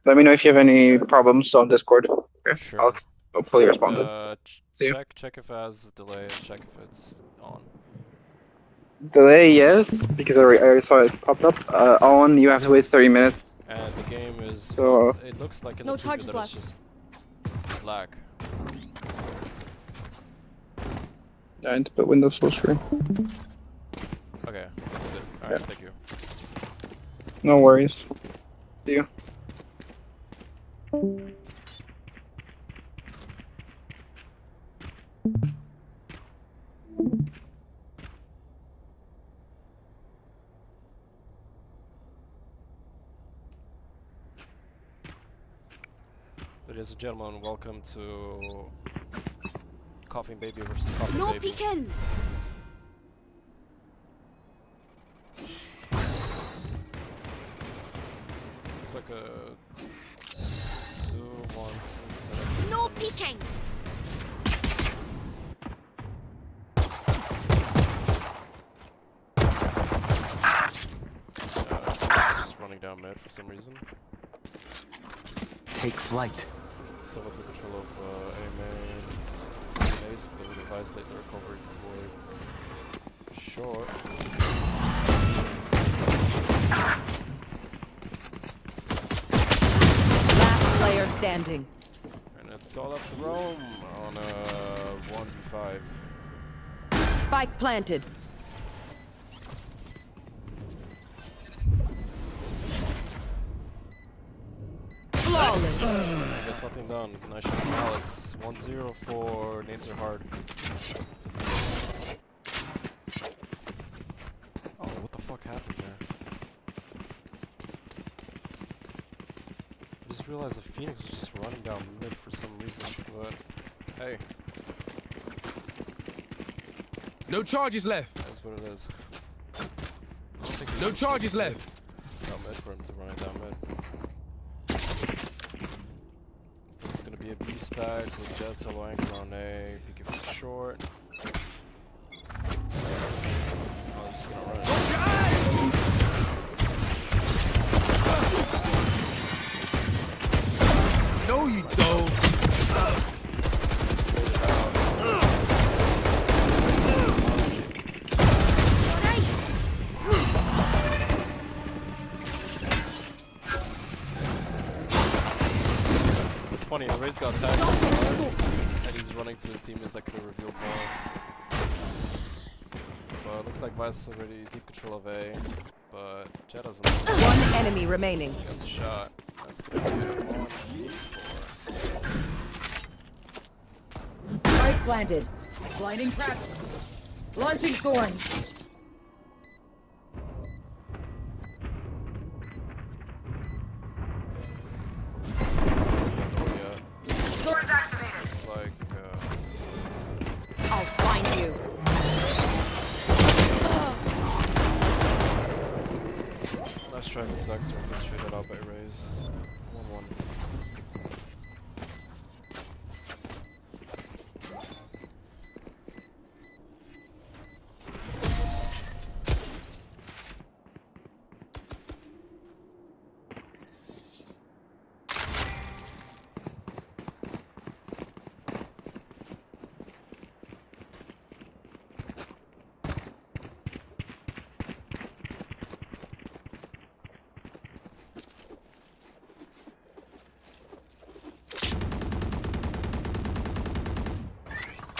Let me know if you have any problems on Discord. Okay, I'll Sure. hopefully respond then. See you. Check if it has a delay and check if it's on. Delay, yes, because I already saw it popped up. On, you have to wait 30 minutes. And the game is, well, So, it looks like in No the preview charges that left. it's just lag. yeah, I need to put Windows full screen. Okay, alright, Yeah. thank you. No worries. See you. Ladies and gentlemen, welcome to Coughing Baby versus Coughing No Baby. peeking! It's like a 2-1-2 setup. No peeking! Just running down mid for some reason. Take flight. Somewhat in control of EMEA, ace, but with a device lately recovered towards short. Last player standing. And it's all up to Rome on a 1v5. Spike planted. Flawless. I guess nothing done. Nice shot from Alex. 1-0 for Names Are Hard. Oh, what the fuck happened there? I just realized the Phoenix was just running down mid for some reason, but hey, No charges left. that's what it is. I don't think he No was charges too left. good Down mid for him to run down mid. So it's gonna be a B stack with Jet solo anchor on A, peeking from short. Oh, he's just gonna run it. No, you don't. It's funny, Ray's got tagged hard, and he's running to his teammates that could have revealed more. But it looks like Vice is already deep control of A, but Jet doesn't. One enemy remaining. Gets a shot. That's gonna be a 1-4. Spike planted. Blinding crack. Launching thorns. Oh yeah. Thorns activated. Looks like I'll find you. nice try from Zaxter, gets traded out by Raze. 1-1.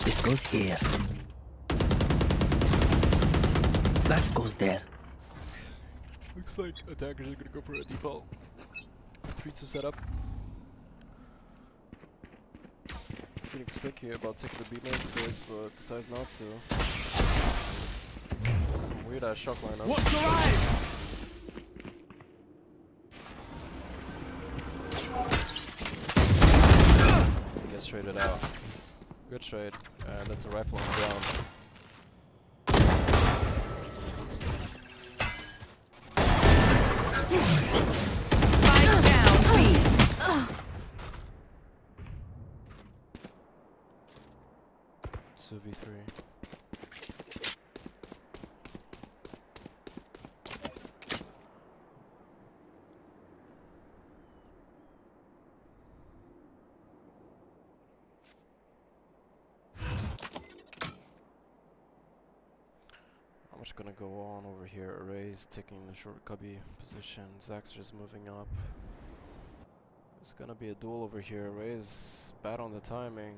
This goes here. That goes there. Looks like attackers are gonna go for a default 3-2 setup. Phoenix thinking about taking the B main space, but decides not to. Some weird ass shock lineup. What's your eyes? He gets traded out. Good trade, and that's a rifle on the ground. Spike down. B. 2v3. much gonna go on over here. Array's taking the short cubby position. Zach's just moving up. There's gonna be a duel over here. Array's bad on the timing.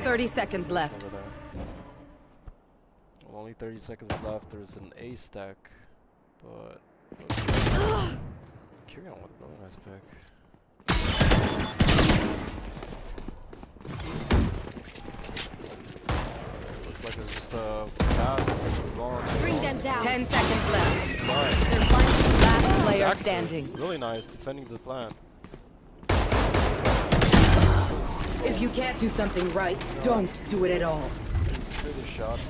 30 seconds left. Over there. Well, only 30 seconds left. There's an A stack, but Kyrian with a really nice pick. Looks like it's just a pass. Bring them down. 10 seconds left. Sorry. Last player Excellent. standing. Really nice defending the plan. If you can't do something right, don't do it at all. He's through the shot.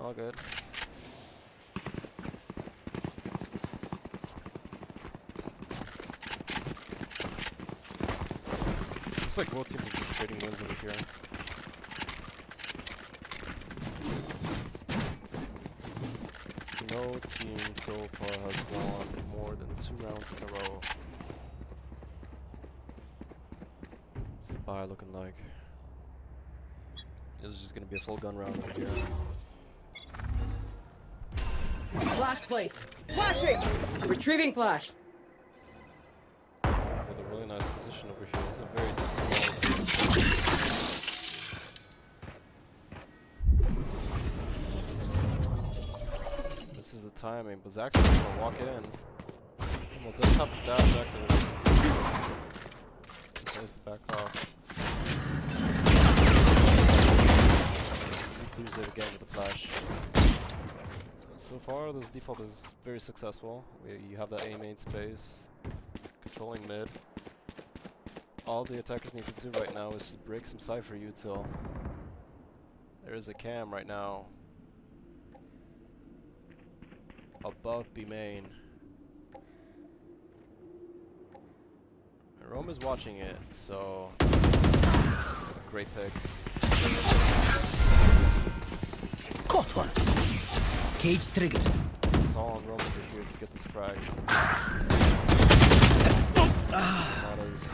All good. Looks like both teams are just trading wins over here. No team so far has won more than 2 rounds in a row. What's the buy looking like? This is just gonna be a full gun round over here. Flash placed. Flashing! Retrieving flash. With a really nice position over here. This is a very deep smoke. This is the timing, but Zach's just gonna walk it in. Well, does have the dash activated. Nice to back off. He clears it again with the flash. So far, this default is very successful. You have that A main space, controlling mid. All the attackers need to do right now is to break some Cypher util. There is a cam right now above B main. And Rome is watching it, so great pick. Caught one. Cage triggered. It's all on Rome over here to get this frag.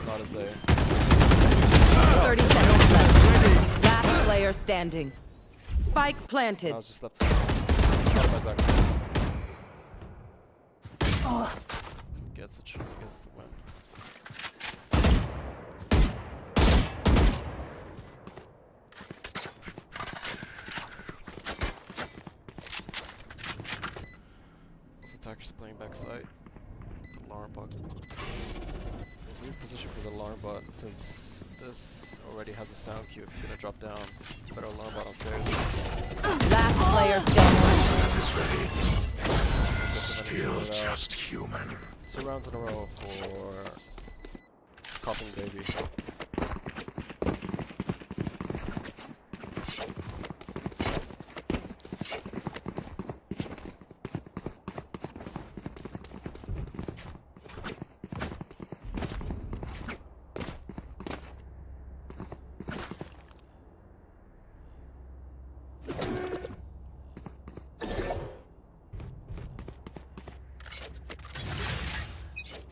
Not as there. 30 seconds left. Last player standing. Spike planted. I was just left. Spotted by Zach. Gets the win. Attacker's playing backside. Alarm bot. Weird position for the alarm bot since this already has a sound cue. If you're gonna drop down, better alarm bot downstairs. Last player standing. That is ready. Still just human. 2 rounds in a row for coughing baby.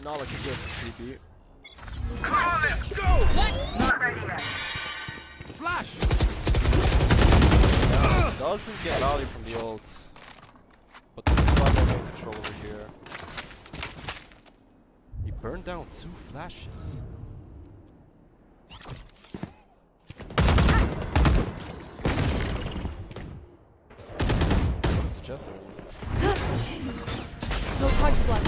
Not looking good for CB. Come on, let's go! Not ready yet. Flash! Doesn't get Lolly from the ult. But there's a lot of control over here. He burned down 2 flashes. What is the jet doing? No charges left.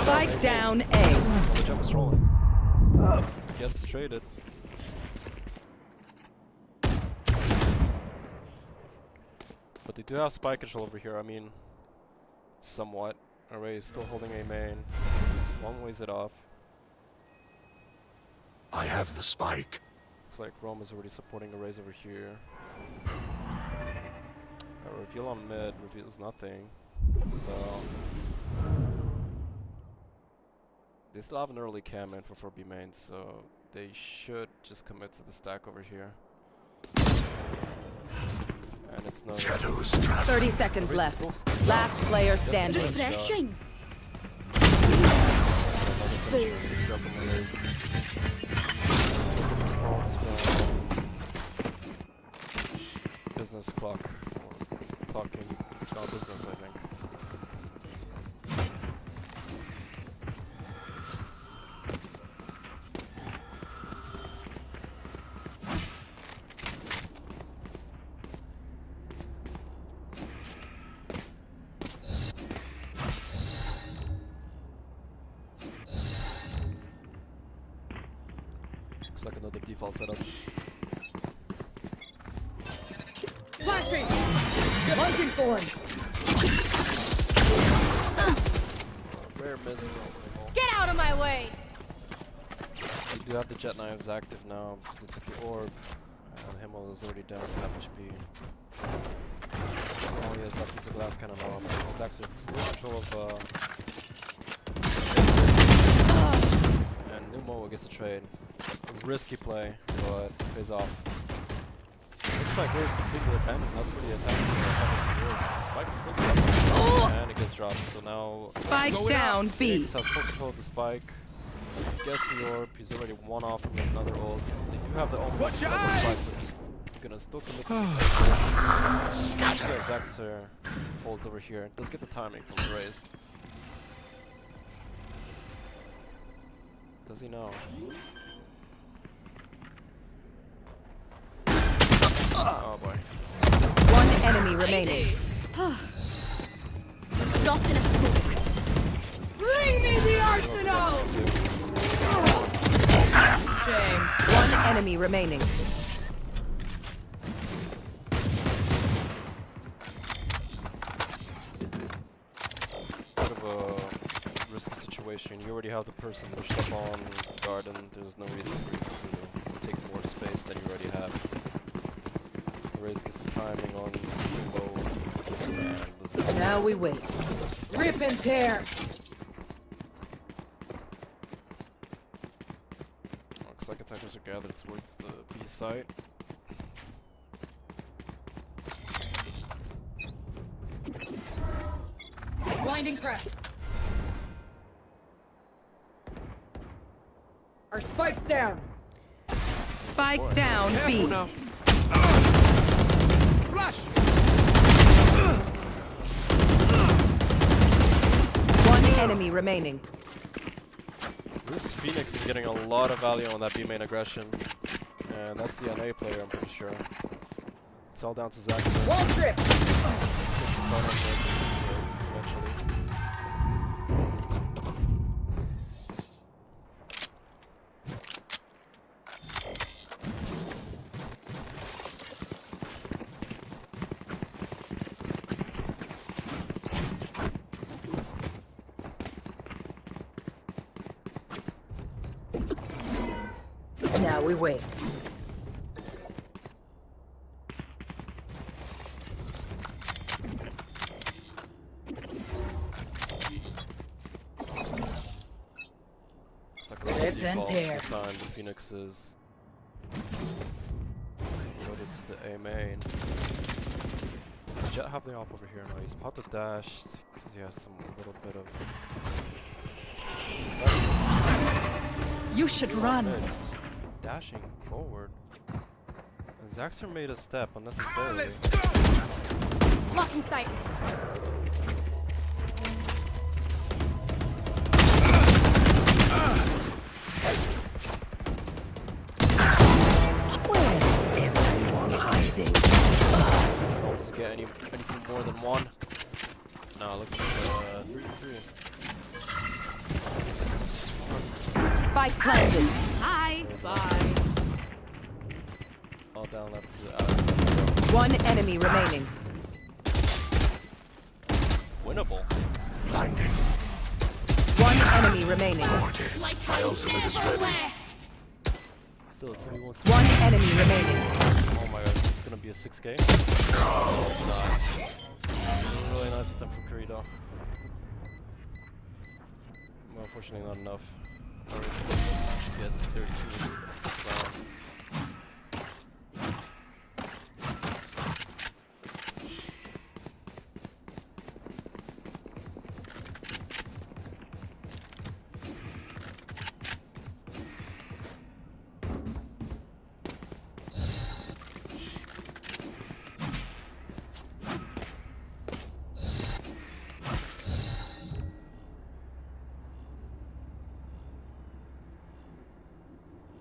Spike down A. The jump is trolling. Gets traded. But they do have spike control over here, I mean, somewhat. Array is still holding A main. One ways it off. I have the spike. Looks like Rome is already supporting Arrays over here. A reveal on mid reveals nothing. So they still have an early cam in for B main, so they should just commit to the stack over here. And it's no. Shadows travel. 30 seconds left. Last player standing. Refreshing. Drop on the raise. Response from business clock. Or clocking. No, business, I think. Looks like another default setup. Flashing! Launching forms! Rare miss. Get out of my way! You do have the jet knives active now because it took the orb, and Himmel is already down to half HP. All he has left is a glass cannon now. He's actually still in control of. And Numo gets the trade. Risky play, but pays off. Looks like Ray's completely abandoned. That's where the attack is towards. The spike is still stuck, and it gets dropped. So now Spike down B. Phoenix has full control of the spike. Guess the orb. He's already one off from another ult. They do have the own spike, but he's gonna still commit to this. Scatter. Zaxer holds over here. Does get the timing from the raise. Does he know? Oh boy. One enemy remaining. Drop in a smoke. Bring me the arsenal! Shame. One enemy remaining. Bit of a risky situation. You already have the person pushed up on garden. There's no reason for you to take more space than you already have. Raze gets the timing on low. Now we wait. Rip and tear! Looks like attackers are gathered towards the B site. Blinding press! Our spike's down! Spike down B. Flash! One enemy remaining. This Phoenix is getting a lot of value on that B main aggression. And that's the NA player, I'm pretty sure. It's all down to Zaxer. Wall trip! Gets the fun of it eventually. Now we wait. It's like a Rip and default tear. this time. The Phoenix is loaded to the A main. Jet have the op over here now. He's about to dash because he has some little bit of. You should run. He's dashing forward. And Zaxer made a step unnecessarily. Blocking sight! Where is everyone hiding? Wants to get anything more than one. No, it looks like 3-3. Spike planted. Hi! Bye! All down left to Alex. One enemy remaining. Winnable. Blinding. One enemy remaining. Morted. My ultimate is ready. Still, it's only one. One enemy remaining. Oh my god, is this gonna be a 6K? No, it's not. Really nice attempt from Curry though. Well, unfortunately not enough. Yeah, this third two. Wow.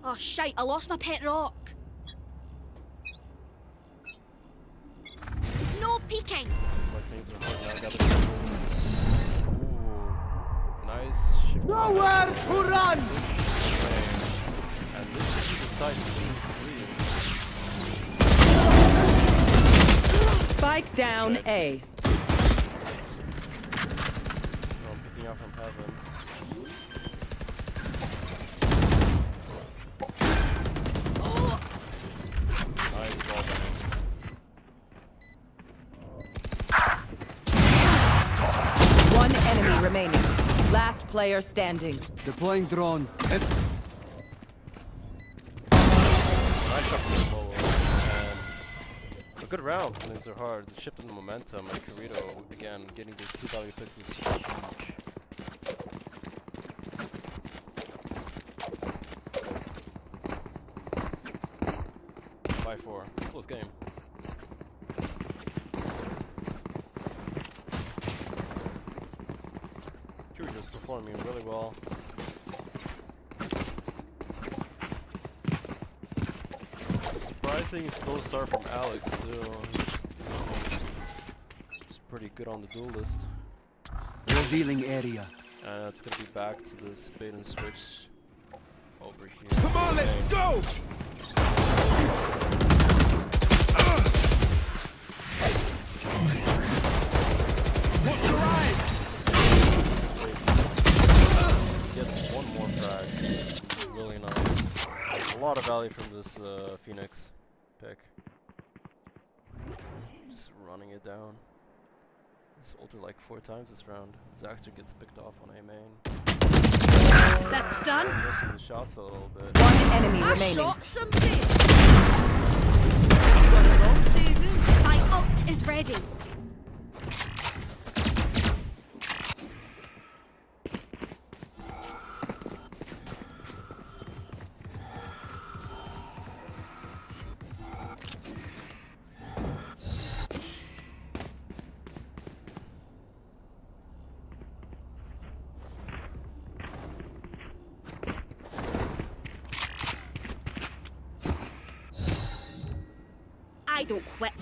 Oh shite, I lost my pet rock. No peeking. It's like names are hard now. Got the dribbles. Ooh, nice shift. Nowhere to run. And this is the side Spike down A. I'm picking up from heaven. Nice wall bang. One enemy remaining. Last player standing. Deploying drone. Nice shot from the low. And a good round. Things are hard. The shift in the momentum and Corito again getting those 2 value picks was huge. 5-4. Close game. Curious performing really well. Surprising slow start from Alex too. He's pretty good on the duel list. Revealing area. And it's gonna be back to this bait and switch over here. Come on, let's go! Gets one more frag. Really nice. A lot of value from this Phoenix pick. Just running it down. He's ulted like 4 times this round. Zaxter gets picked off on A main. That's done. Missing the shots a little bit. One enemy I remaining. shot somebody. My ult is ready. I don't quit.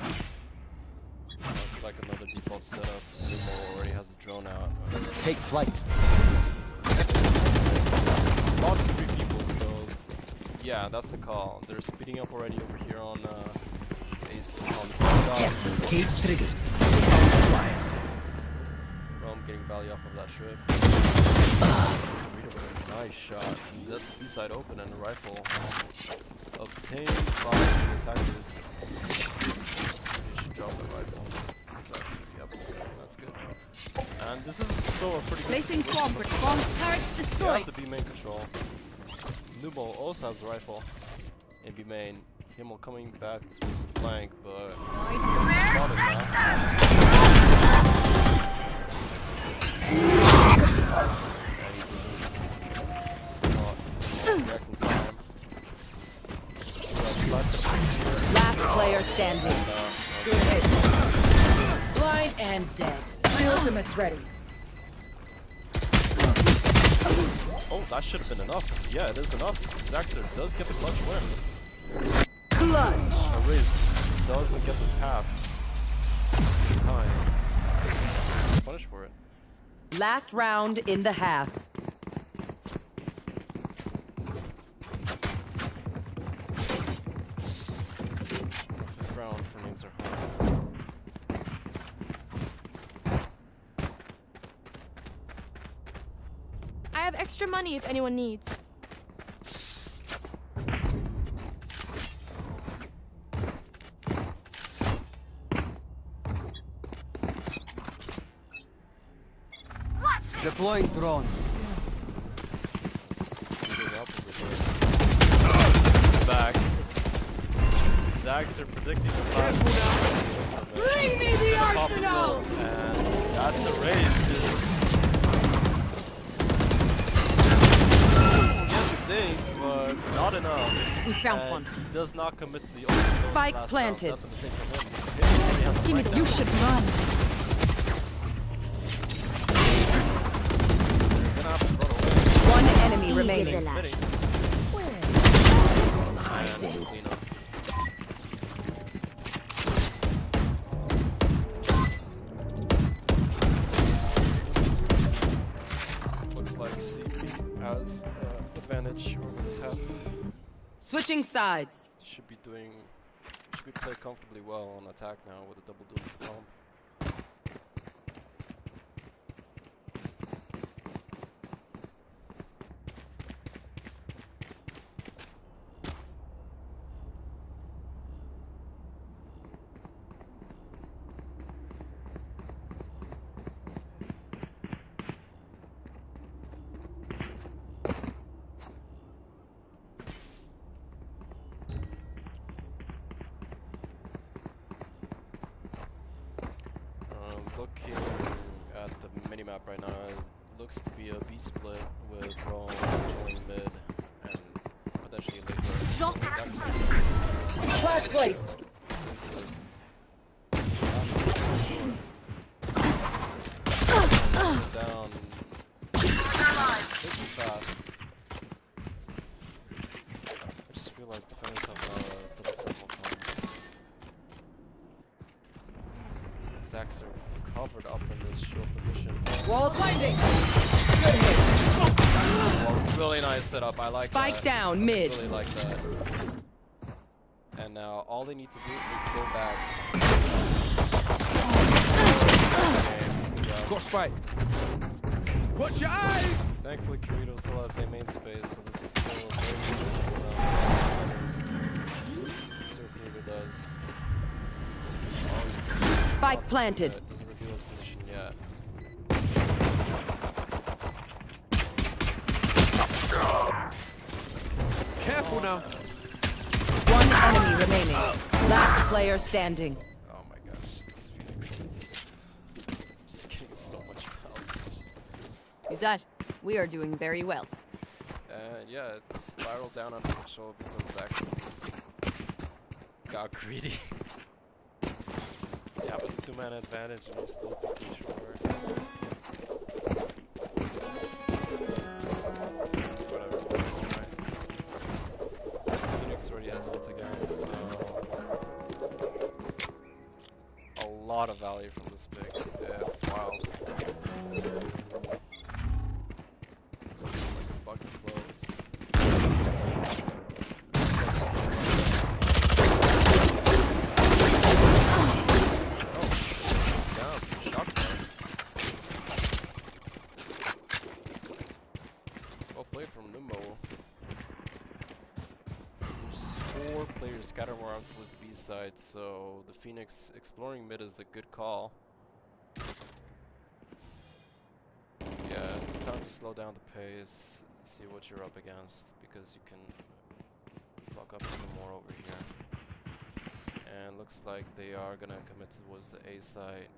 That's like another default setup. Lumo already has the drone out. Take flight. Spots 3 people, so yeah, that's the call. They're speeding up already over here on Ace on the side. Careful, cage triggered. Rome getting value off of that trip. Nice shot. That's the B side open and the rifle. Obtained by the attackers. You should drop the rifle. Yep, that's good. And this is still a pretty good Placing situation. swamp bomb turrets They destroyed. have the B main control. Nubo also has the rifle in B main. Himmel coming back towards the flank, but spotted now. And he doesn't spot correct in time. Last player standing. Blind and dead. My ultimate's ready. Oh, that should have been enough. Yeah, it is enough. Zaxter does get the clutch win. Clutch. Riz doesn't get the half time. Punish for it. Last round in the half. This round for names are hard. I have extra money if anyone needs. Deploying drone. Speeding up over here. Back. Zaxter predicting the flash. Bring me the arsenal! And that's a raise, dude. Gets the thing, but not enough. We found And one. he does not commit to the ultimate. Spike last planted. round. That's a mistake from him. He has a Give me flank the. You down. should run. Gonna have to run away. One enemy remaining. Fitting. hiding. clean up. Looks like CP has advantage over this half. Switching sides. Should be play comfortably well on attack now with a double duelist comp. Looking at the minimap right now, it looks to be a B split with Brawl controlling mid and potentially later. Drop. Flash placed. Down. Pretty fast. I just realized defenders have double sample time. Zax are covered up in this short position. Wall blinding. Well, really nice setup. I like Spike that. down I mid. really like that. And now all they need to do is go back. Got spike. Watch your eyes! Thankfully, Kirito still has a main space, so this is still very useful for Kirito does. Spike planted. Doesn't reveal his position yet. Careful now. One enemy remaining. Last player standing. Oh my gosh, this Phoenix is just getting so much power. Who's that? We are doing very well. Yeah, it spiraled down on control because Zaxxon's got greedy. Yeah, but 2-man advantage and you're still picking short. It's whatever. Right. Phoenix already has ult again, so a lot of value from this pick. Yeah, it's wild. Like a bucket close. Scatter more arms towards the B side, so the Phoenix exploring mid is a good call. Yeah, it's time to slow down the pace, see what you're up against, because you can fuck up even more over here. And looks like they are gonna commit towards the A side.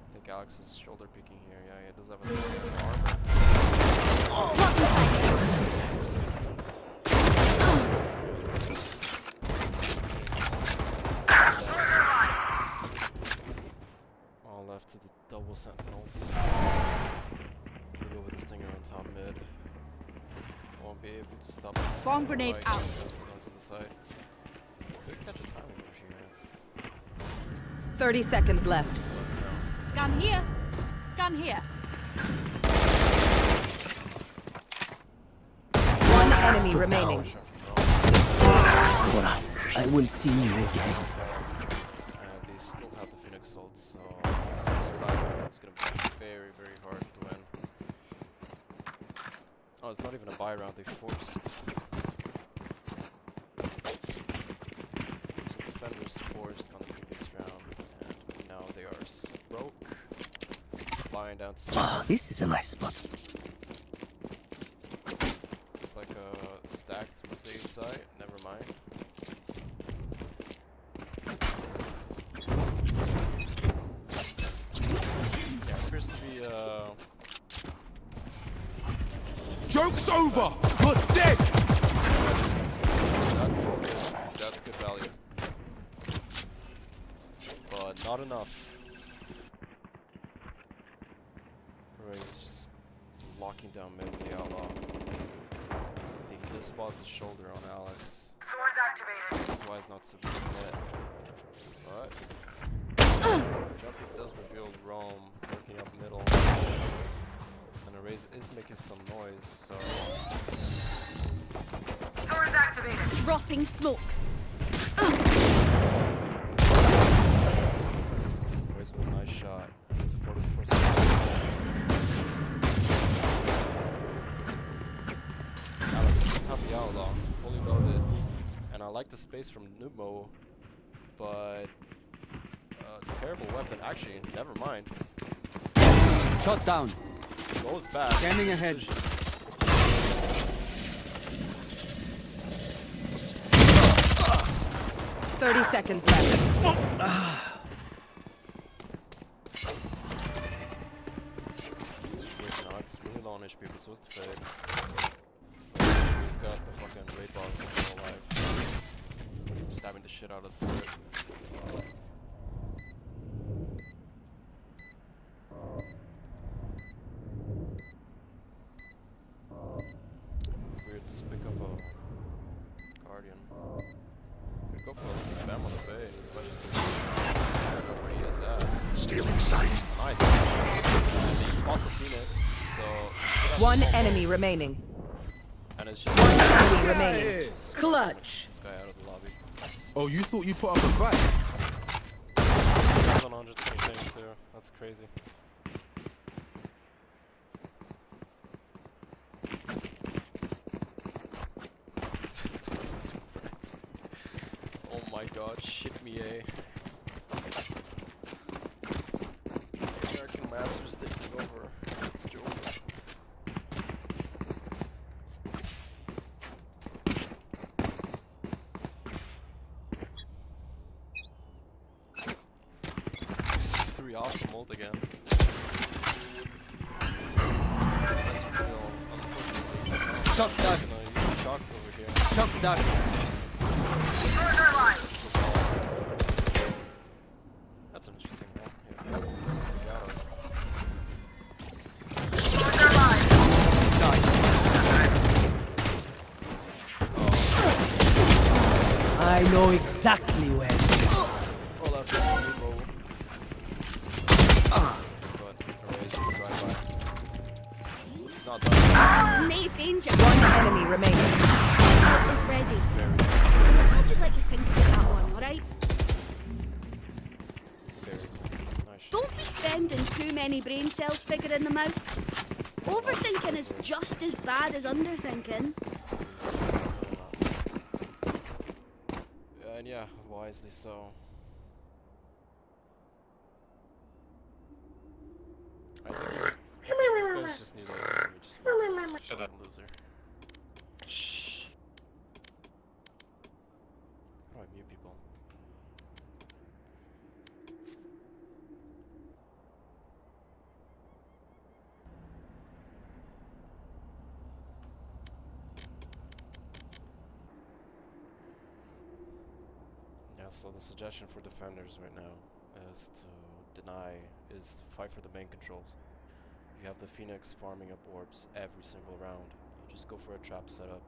I think Alex is shoulder picking here. Yeah, he does have a second armor. All left to the double sentinels. We'll go with the stinger on top mid. Won't be able to stop us. Bomb grenade right out. as we're going to the side. Could catch a timing over here. 30 seconds left. Gun here. Gun here. One enemy remaining. I will see you again. And they still have the Phoenix ult, so it's gonna be very, very hard to win. Oh, it's not even a buy round, they forced. So defenders forced on the previous round, and now they are broke. Flying down to Ah, this is a nice spot. Just like a stacked towards the A side, never mind. Yeah, it appears to be Joke's over! You're dead! That's good value. But not enough. Right, he's just locking down mid with the outlaw. I think he just spot the shoulder on Alex. Swords activated. otherwise not super net. But jumping does reveal Rome working up middle. And Erase is making some noise, so Sword activated. Dropping smokes. Erase with a nice shot. It's a 44 second. Alex, just help me out though. Fully loaded. And I like the space from Numo, but terrible weapon. Actually, never mind. Shot down. Goes back. Scanning ahead. 30 seconds left. This situation, Alex, is really low on HP, but so is the Fade. We've got the fucking raid boss still alive. Stabbing the shit out of the turret. Weird, just pick up a Guardian. Could go for a little spam on the Fade, especially since I don't know where he is at. Stealing sight. Nice. And he spots the Phoenix, so... One enemy remaining. And it's just... One enemy remaining. Just Clutch. this guy out of the lobby. Oh, you thought you put up a fight? 720 things too. That's crazy. Oh my god, shit me A. American Masters taking over. It's Joe. Three off the mold again. That's real, unfortunately. Shot down. Use shocks over here. Shot down. That's an interesting one. I know exactly where. Roll out the Numo. But Erase will drive by. He's not done. No danger. One enemy remaining. It's ready. I'd just like you think about that one, alright? Very nice. Don't be spending too many brain cells figuring them out. Overthinking is just as bad as underthinking. And yeah, wisely so. I think these guys just need a shut up, loser. Shh. How do I mute people? Yeah, so the suggestion for defenders right now is to fight for the main controls. You have the Phoenix farming up orbs every single round. You just go for a trap setup.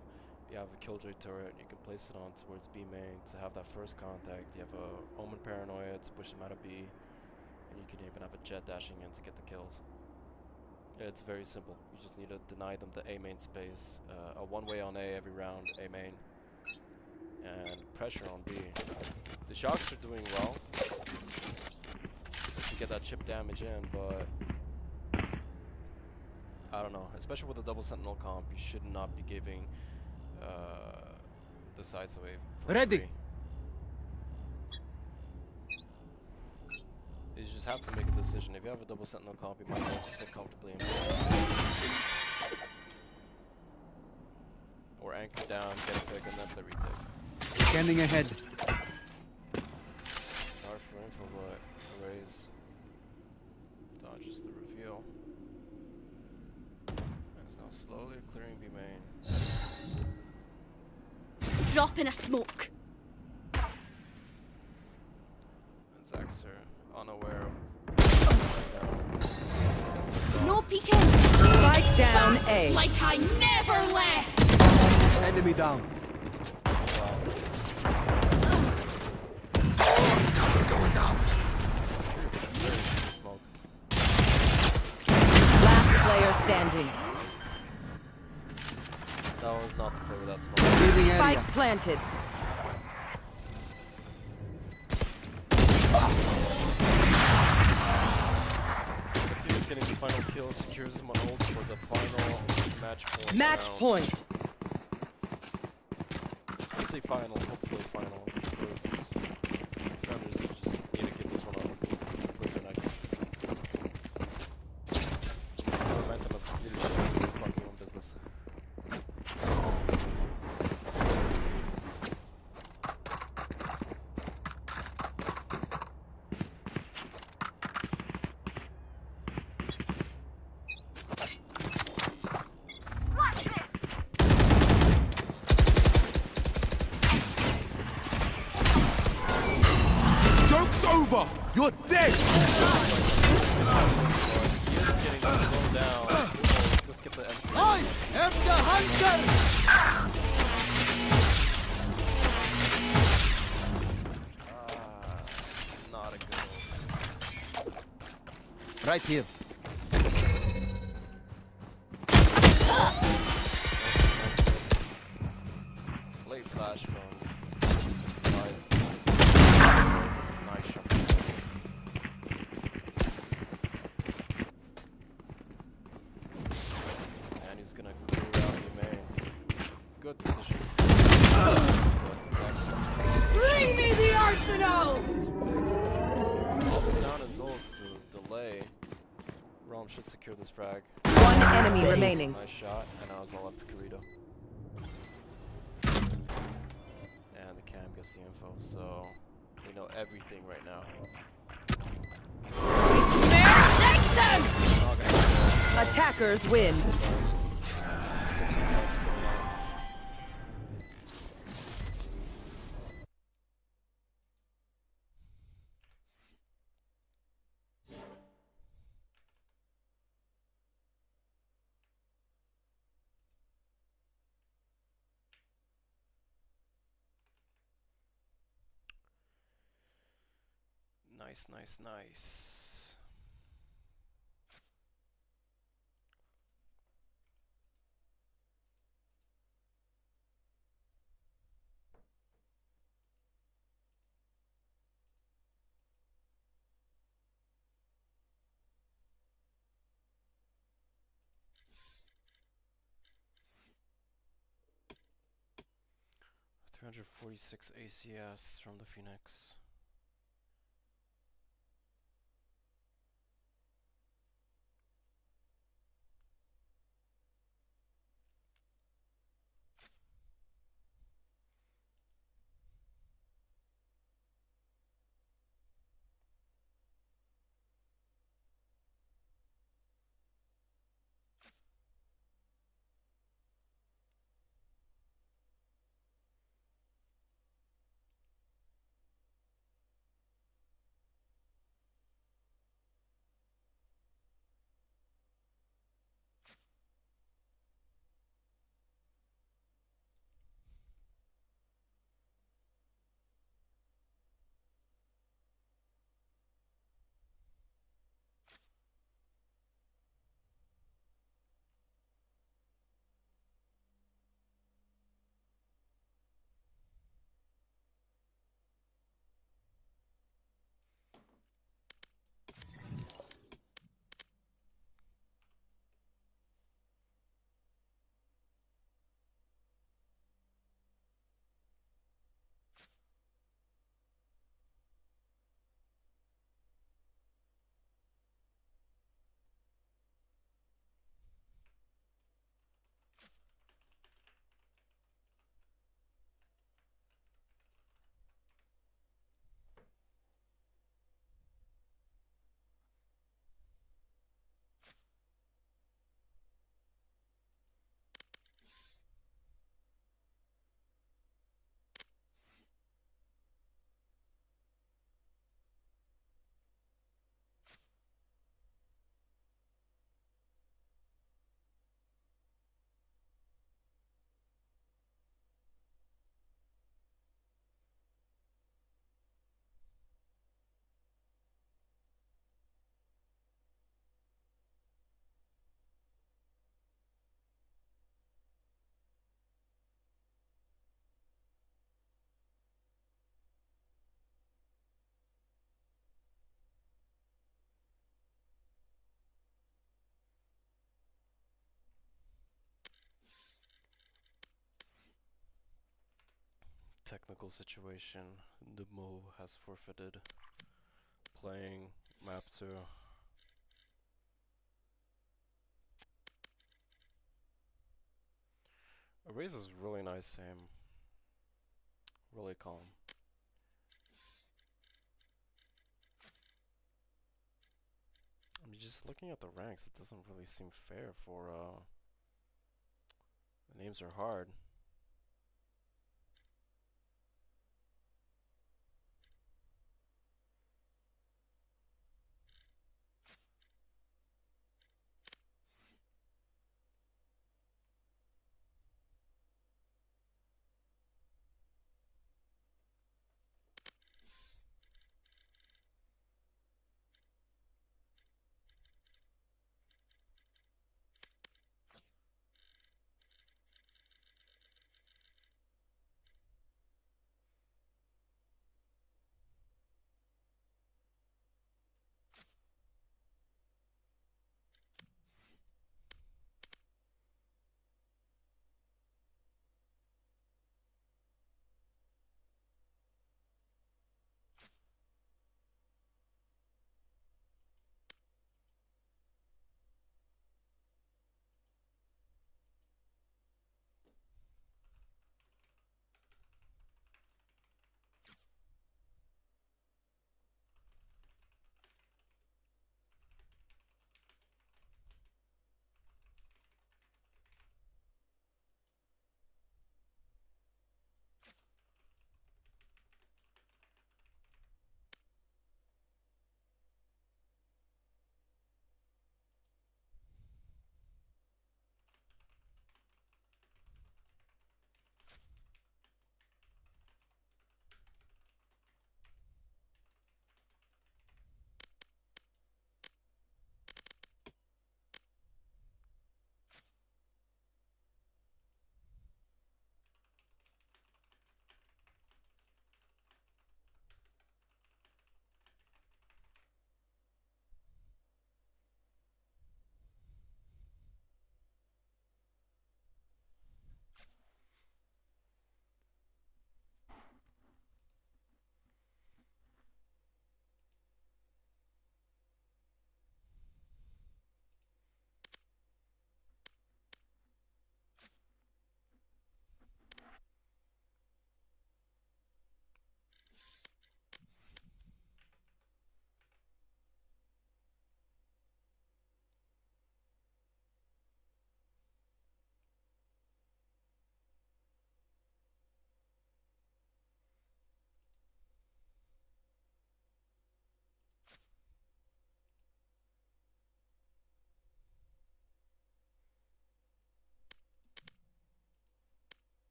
You have a Killjoy turret, you can place it on towards B main to have that first contact. You have a Omen Paranoia to push them out of B. And you can even have a Jet dashing in to get the kills. It's very simple. You just need to deny them the A main space. A one-way on A every round, A main. And pressure on B. The shocks are doing well to get that chip damage in, but I don't know. Especially with the double sentinel comp, you should not be giving the sides away. Ready. Free. You just have to make a decision. If you have a double sentinel comp, you might as well just sit comfortably in or anchor down, get a pick, and then play retake. Scanning ahead. Hard for info, but Erase dodges the reveal. And is now slowly clearing B main. Dropping a smoke. And Zaxter, unaware of... No peeking. Spike down A. Like I never left. Enemy down. Wow. standing. That was not the play with that smoke. Revealing Spike area. planted. If he was getting the final kill, secures him on ult for the final match point. Match round. point. I say final, hopefully final, because Founders just need to get this one on quicker next. Momentum has completely shifted to fucking own business. Joke's over! You're dead! He is getting slowed down. Let's get the entry. I am the hunter! Not a good ult. Right here. Late flash from Nice. Nice shot. And he's gonna clear out EMEA. Good decision. Bring me the arsenals! Down his ult to delay. Realm should secure this frag. One enemy remaining. Nice shot, and now it's all up to Kirito. And the cam gets the info, so we know everything right now. Not gonna happen. Attackers win. Nice. Nice, nice, nice. $346 ACS from the Phoenix. technical situation. Nemo has forfeited playing map 2. Erase is really nice aim. Really calm. I mean, just looking at the ranks, it doesn't really seem fair for, the names are hard.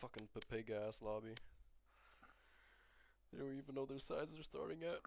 Fucking Pepega ass lobby. They don't even know their size they're starting at.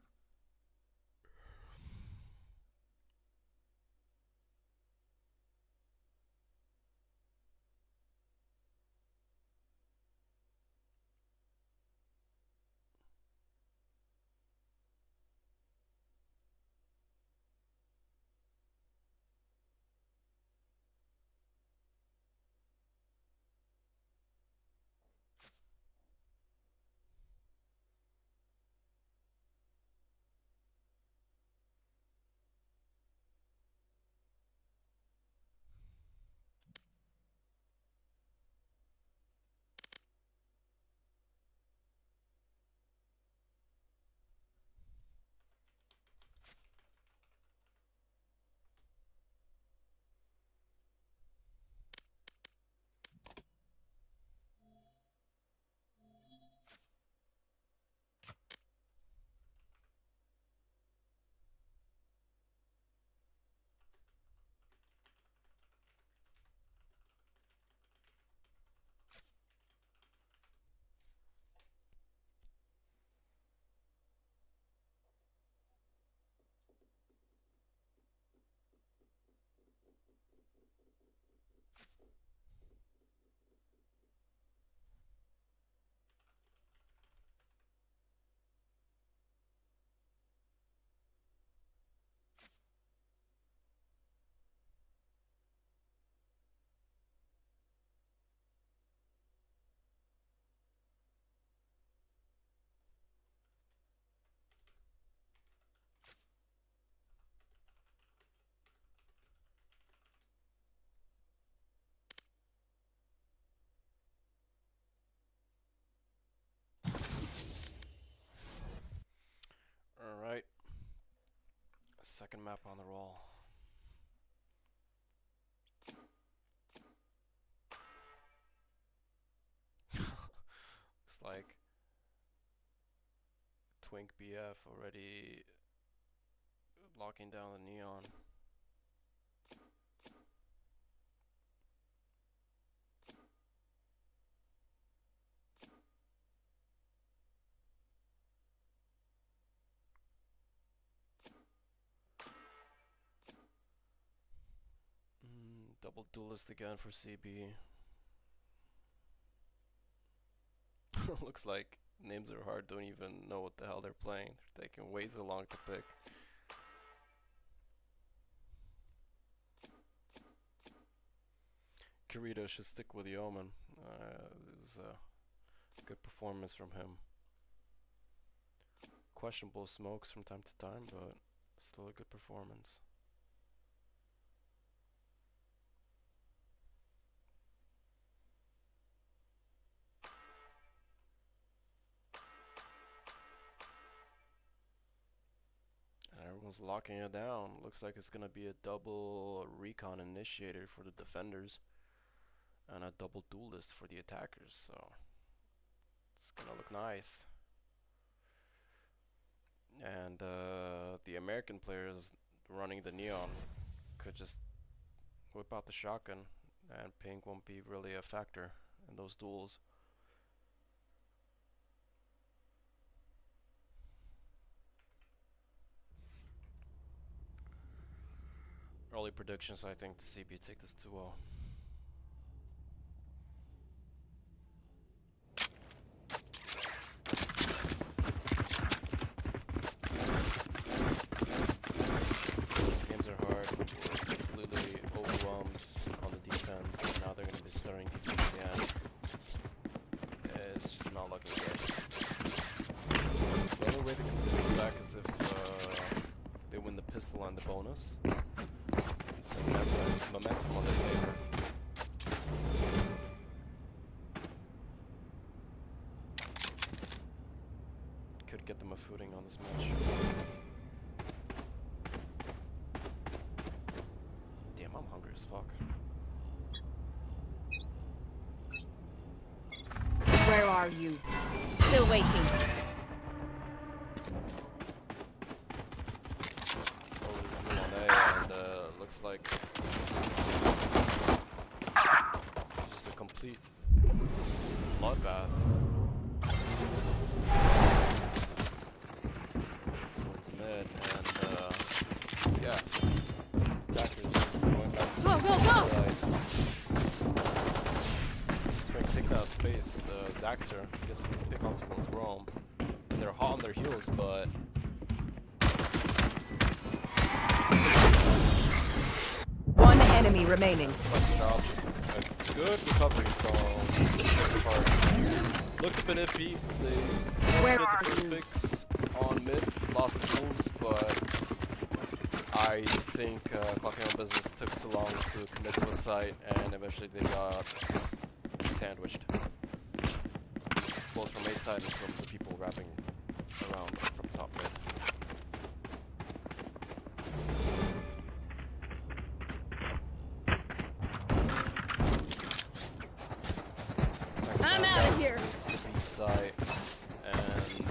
second map on the roll. Looks like Twink BF already locking down the neon. Double duelist again for CB. Looks like names are hard, don't even know what the hell they're playing. They're taking way too long to pick. Kirito should stick with the Omen. It was a good performance from him. Questionable smokes from time to time, but still a good performance. Everyone's locking it down. Looks like it's gonna be a double recon initiator for the defenders and a double duelist for the attackers, so it's gonna look nice. And the American players running the neon could just whip out the shotgun, and ping won't be really a factor in those duels. Early predictions, I think the CB take this 2-0. Games are hard. We're completely overwhelmed on the defense. Now they're going to be starting defense again. It's just not looking good. The only way they can win this back is if they win the pistol and the bonus. Some momentum on their favor. Could get them a footing on this match. Damn, I'm hungry as fuck. Where are you? Still waiting. Looks like just a complete bloodbath. Towards mid, and yeah, attackers going back to the side. Twink taking out space. Zaxxer gets to pick on someone's roam, and they're hot on their heels, but One enemy remaining. A good recovery from part. Looked a bit iffy. They Where did are the first you? picks on mid, lost the tools, but I think Clocking on Business took too long to commit to a site, and eventually they got sandwiched. Both from A side and from the people wrapping around from top mid. I'm out of here. It's the B side, and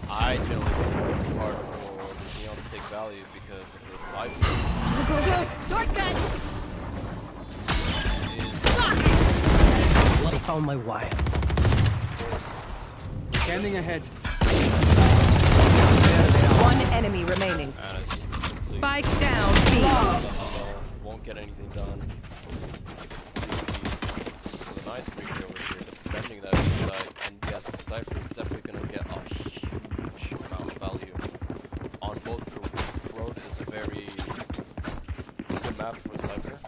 I generally think it's hard for Neon to take value because of the side. Go, go, go! Shortcut! What if found my wire? First, Standing ahead. One enemy remaining. and it's just a complete Spike down. B. won't get anything done. With a nice victory over here, defending that B side, and yes, the Cypher is definitely gonna get a huge amount of value on both groups. Road is a very good map for a Cypher,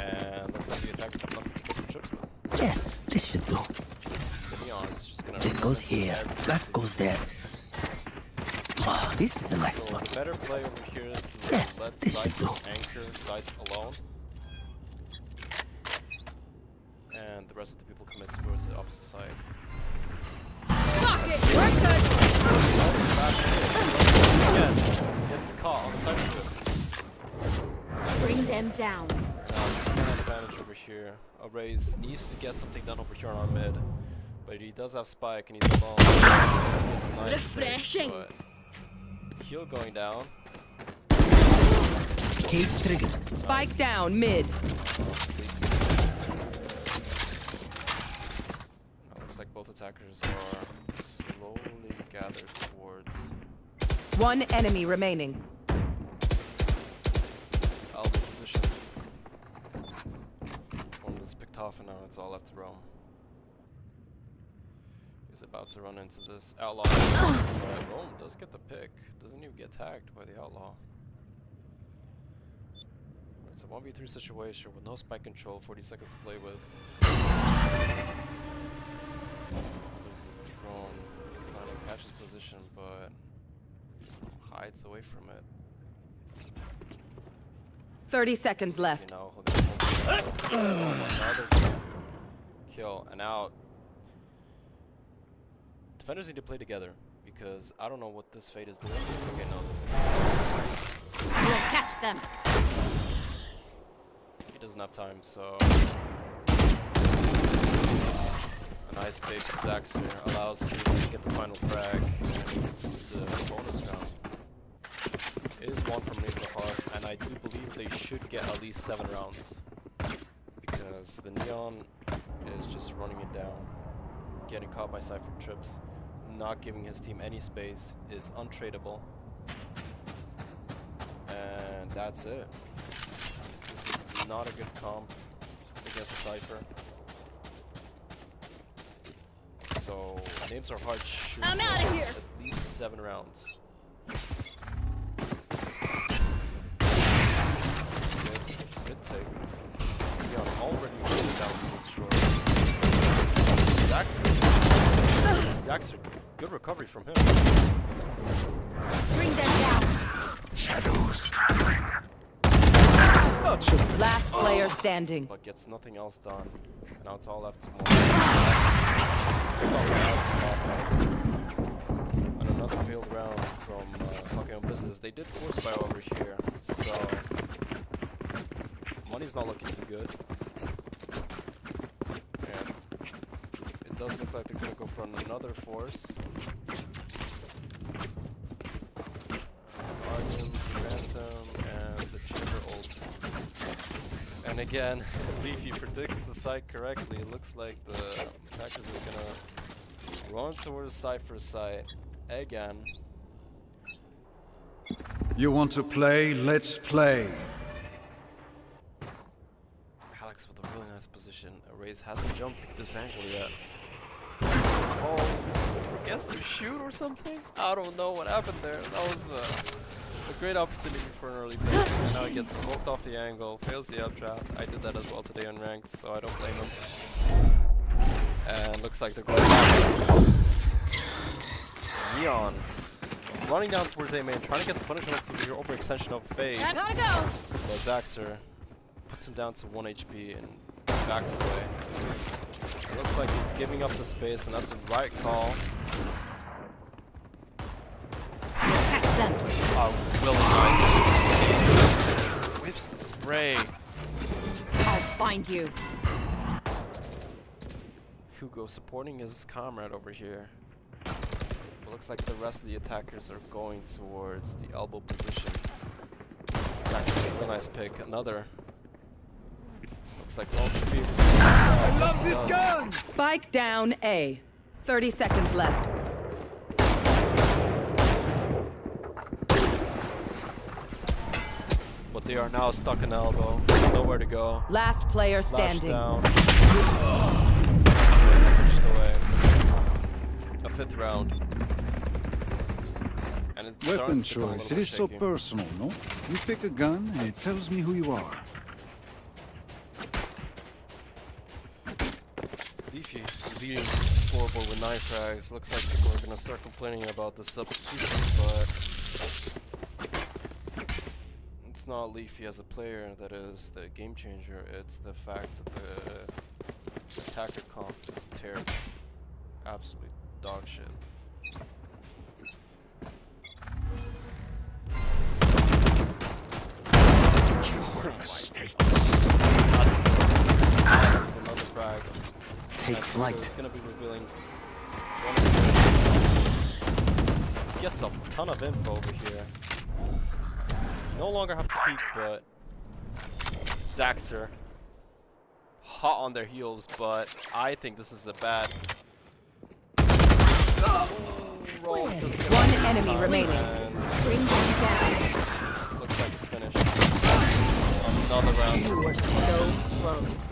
and looks like the attackers have nothing to put their chips with. Yes, this should do. The Neon is just gonna. This goes here. That goes there. Oh, this is a nice So one. the better play over here is to Yes, let this sides should do. anchor sides alone, and the rest of the people commit towards the opposite side. Fuck it! We're good! Again, gets caught on the side of it. Bring them down. Advantage over here. Raze needs to get something done over here on mid, but he does have spike and he's alone. It's a nice Refreshing. Pick, but heal going down. Cage trigger. Spike down mid. Looks like both attackers are slowly gathered towards One enemy remaining. elbow position. One is picked off and now it's all left to roam. He's about to run into this outlaw. Rome does get the pick. Doesn't even get tagged by the outlaw. It's a 1v3 situation with no spike control, 40 seconds to play with. There's a drone trying to catch his position, but hides away from it. 30 seconds left. You know, another kill and out. Defenders need to play together because I don't know what this Fate is doing. Okay, no, this is. We'll catch them. He doesn't have time, so a nice big Zaxxer allows you to get the final frag and the bonus round. It is one from Maple Heart, and I do believe they should get at least 7 rounds because the Neon is just running it down, getting caught by Cypher trips, not giving his team any space, is untradeable, and that's it. This is not a good comp against Cypher. So names are hard. I'm out of here. At least 7 rounds. Good take. Neon already moving down the short. Zaxxer, good recovery from him. Bring them down. Shadows traveling. Last player standing. But gets nothing else done. And now it's all left to more. And another failed round from Talking on Business. They did force buy over here, so money's not looking too good. And it does look like they're gonna go for another force. Guardians, Phantom, and the Chamber ult. And again, Leafy predicts the site correctly. It looks like the attackers are gonna run towards Cypher's site again. You want to play? Let's play. Alex with a really nice position. Raze hasn't jumped this angle yet. Oh, forgets to shoot or something? I don't know what happened there. That was a great opportunity for an early pick. And now he gets smoked off the angle, fails the updraft. I did that as well today on ranked, so I don't blame him. And looks like they're going back. Neon running down towards A main, trying to get the punishment to your overextension of Fade. I gotta go. But Zaxxer puts him down to 1 HP and backs away. Looks like he's giving up the space, and that's a right call. Catch them. Oh, really nice. Whiffs the spray. I'll find you. Hugo supporting his comrade over here. It looks like the rest of the attackers are going towards the elbow position. It's actually a real nice pick. Another. Looks like all should be. I love this gun! Spike down A. 30 seconds left. But they are now stuck in elbow. Nowhere to go. Last player Flash standing. down. Pushed away. A 5th round. And it's Weapon starting to become a choice. little It is so shaky. personal, no? You pick a gun and it tells me who you are. Leafy leading scoreboard with 9 frags. Looks like people are going to start complaining about the substitution, but it's not Leafy as a player that is the game changer. It's the fact that the attacker comp is terrible. Absolutely dog shit. flight. It's gonna be revealing. Gets a ton of info over here. No longer have to peek, but Zaxxer hot on their heels, but I think this is a bad roll. One enemy remaining. Bring them down. Looks like it's finished. Another round. You were so close.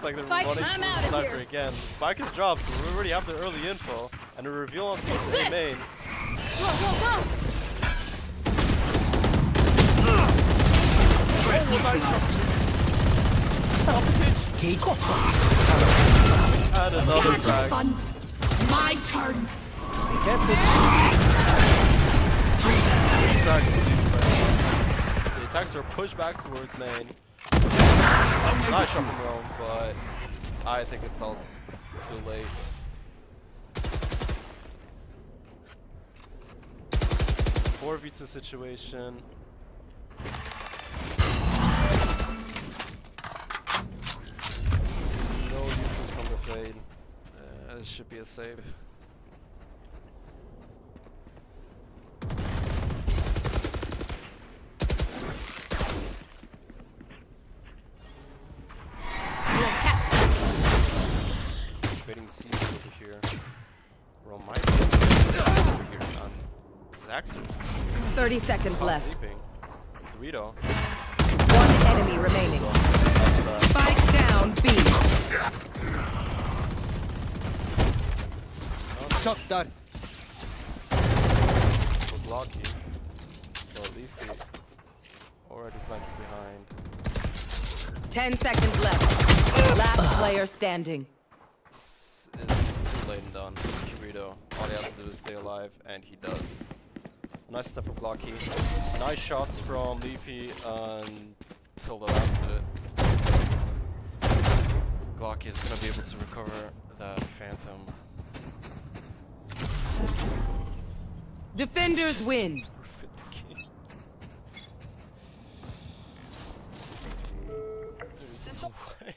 Looks like they're Spike, running I'm to the outta sniper here. again. The spike is dropped, so we already have the early info. And a reveal on towards A main. Go, go, go! Cage. And another frag. My turn. The attacks are pushed back towards main. Nice shot from Rome, but I think it's all too late. Four v2 situation. No usage from the fade. This should be a save. Waiting to see you over here. Rome might be over here on Zaxxer. 30 seconds Not left. sleeping. Dorito. One enemy remaining. That's bad. Spike down B. Shot dart. So blocky. So leafy. Already flanking behind. 10 seconds left. Last player standing. It's too late and done. Dorito. All he has to do is stay alive, and he does. Nice step for blocky. Nice shots from Leafy until the last bit. Glocky is gonna be able to recover that Phantom. Defenders win. Forfeit the game. There's no way.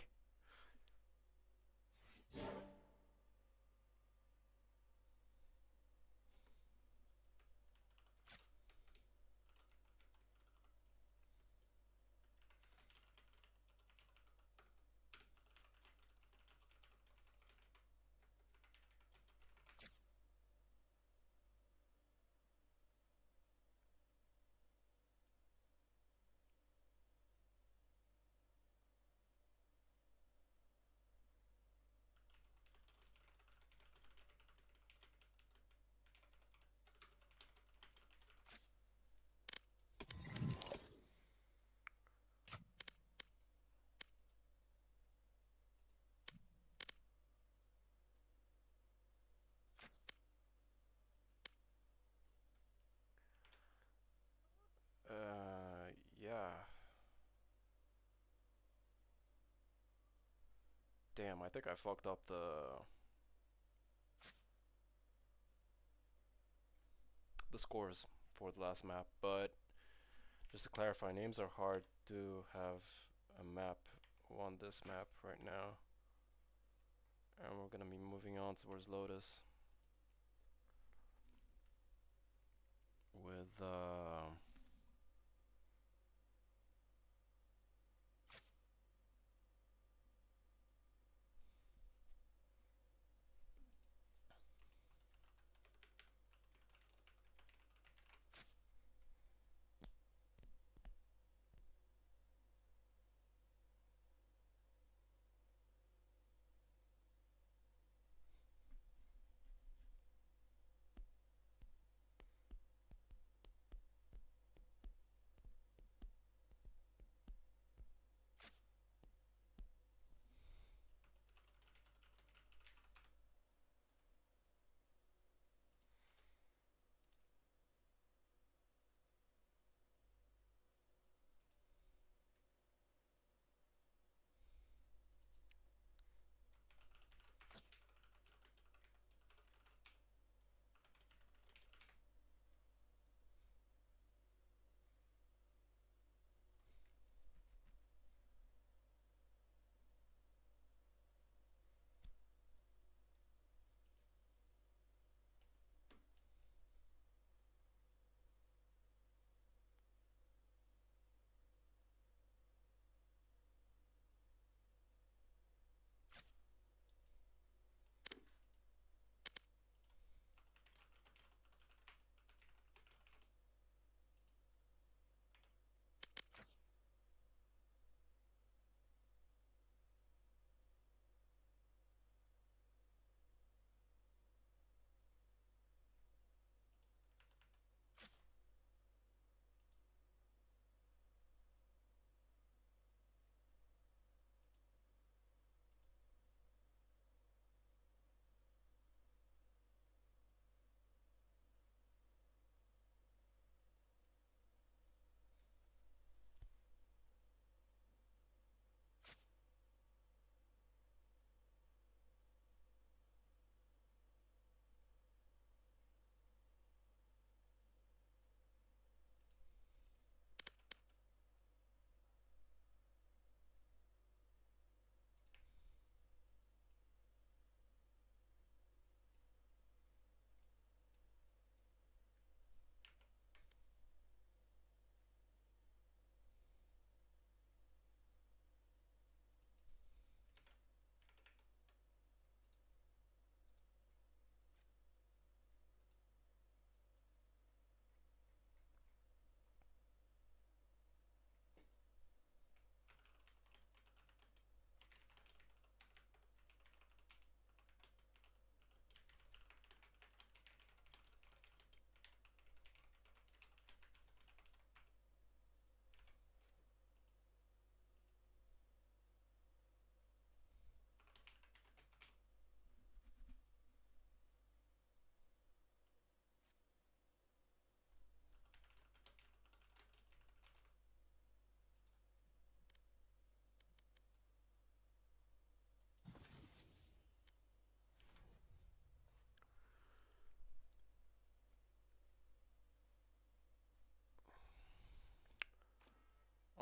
Yeah. Damn, I think I fucked up the scores for the last map, but just to clarify, names are hard to have a map on this map right now. And we're gonna be moving on towards Lotus with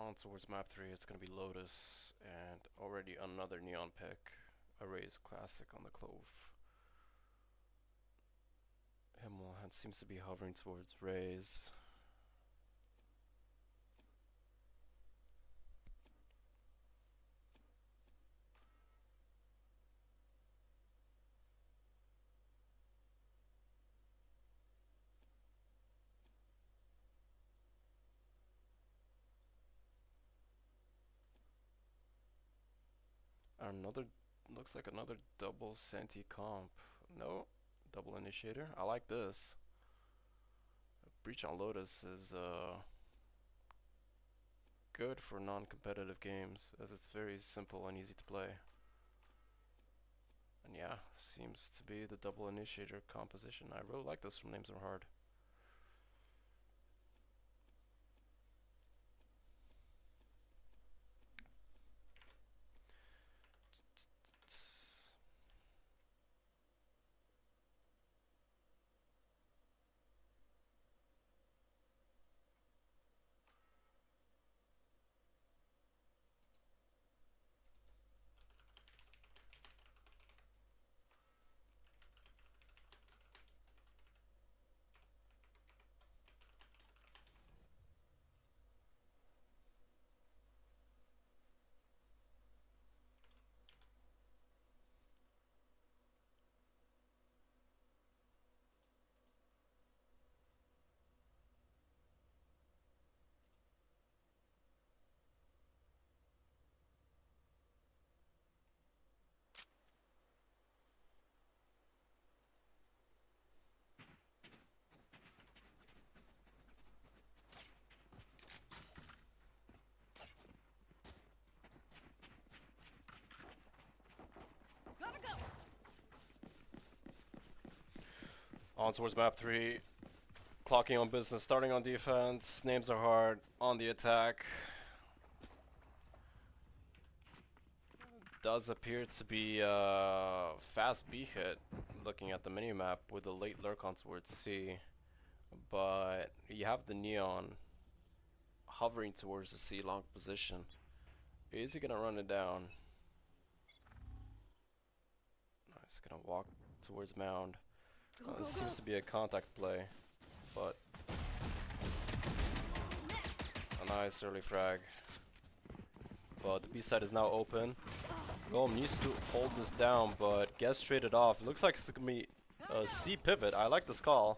On towards map 3, it's gonna be Lotus, and already another neon pick. A Raze classic on the Clove. Himmelhand seems to be hovering towards Raze. Another, looks like another double Senti comp. No, double initiator. I like this. Breach on Lotus is good for non-competitive games, as it's very simple and easy to play. And yeah, seems to be the double initiator composition. I really like this from Names Are Hard. Gotta go. On towards map 3. Clocking on business, starting on defense. Names Are Hard on the attack. Does appear to be a fast B hit, looking at the minimap with a late lurk on towards C. But you have the neon hovering towards the C long position. Is he gonna run it down? No, he's gonna walk towards mound. This seems to be a contact play, but a nice early frag. But the B side is now open. Golem needs to hold this down, but gets traded off. It looks like it's gonna be a C pivot. I like this call.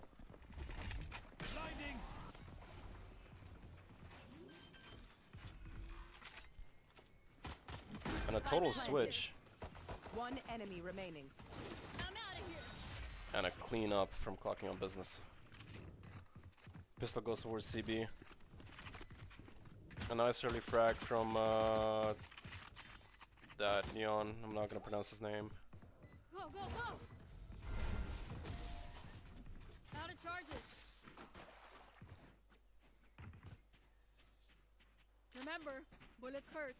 And a total switch. One enemy remaining. I'm out of here. And a clean up from clocking on business. Pistol goes towards CB. A nice early frag from that neon. I'm not gonna pronounce his name. Go, go, go. Out of charges. Remember, bullets hurt.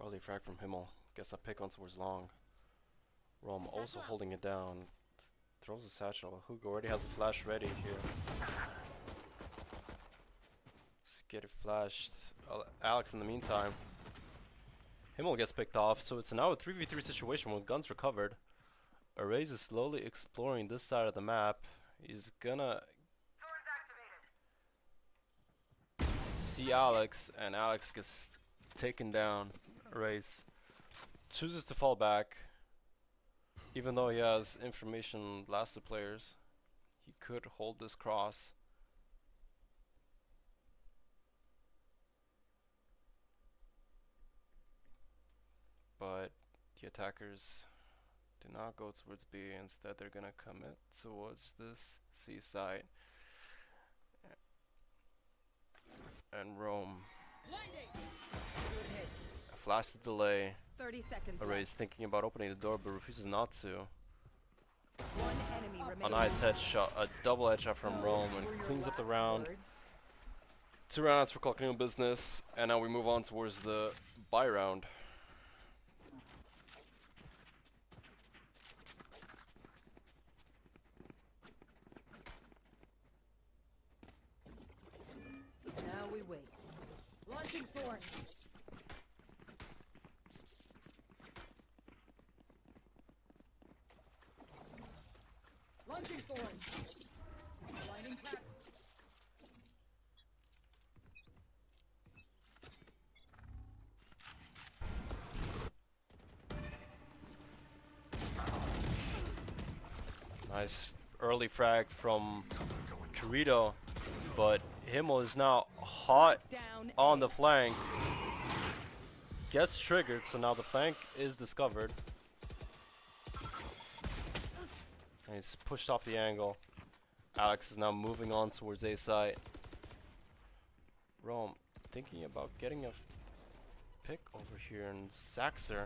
Early frag from Himmel. Guess that pick on towards long. Rom also holding it down. Throws a satchel. Hugo already has the flash ready here. Let's get it flashed. Alex in the meantime. Himmel gets picked off, so it's now a 3v3 situation with guns recovered. Arrays is slowly exploring this side of the map. He's gonna see Alex, and Alex gets taken down. Arrays chooses to fall back. Even though he has information last to players, he could hold this cross. But the attackers Do not go towards B. Instead, they're gonna commit towards this C site. And Rome. A flash to delay. 30 seconds Array's thinking about opening the door, but refuses not to. left. One enemy A remaining. nice headshot, a double headshot from Rome, and cleans up the round. 2 rounds for clocking business, and now we move on towards the buy round. Now we wait. Launching thorn. Launching thorn. Lining pack. Nice early frag from Kirito, but Himmel is now hot Down on the flank. Gets triggered, so now the flank is discovered. And he's pushed off the angle. Alex is now moving on towards A site. Rome thinking about getting a pick over here, and Zaxer.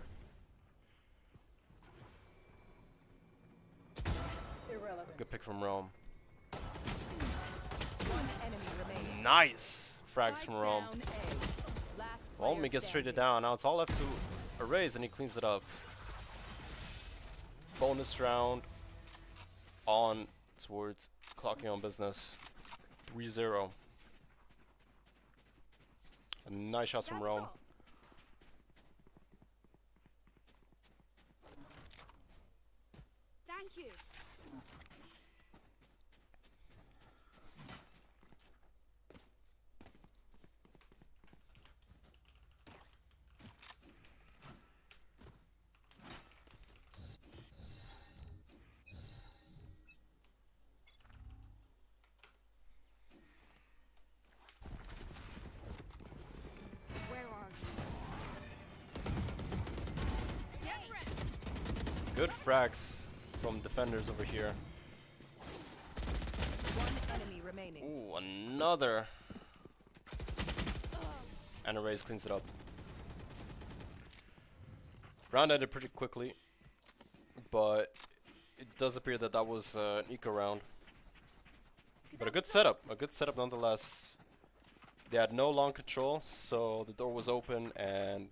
Irrelevant. Good pick from Rome. One enemy remaining. Nice frags Spike from Rome. down A. Last Well, player he gets traded standing. down. Now it's all left to Erase, and he cleans it up. Bonus round on towards clocking on business. 3-0. A nice shots from Rome. Thank you. Where are you? Get ready. Good frags from defenders over here. One enemy remaining. Ooh, another. And Erase cleans it up. Round ended pretty quickly, but it does appear that that was an eco round. But a good setup nonetheless. They had no long control, so the door was open, and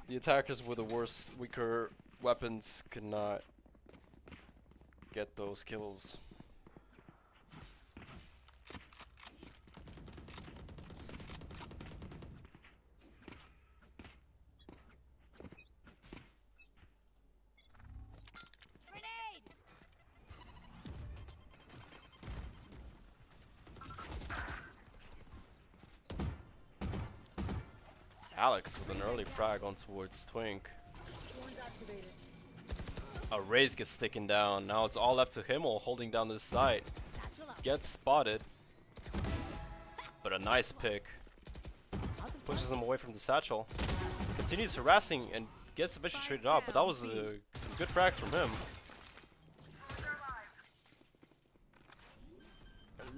the attackers with the worst, weaker weapons could not get those kills. Grenade! Alex with an early frag on towards Twink. A Raze gets taken down. Now it's all left to Himmel holding down this site. Gets spotted. But a nice pick. Pushes him away from the satchel. Continues harassing and gets eventually traded out, but that was some good frags from him.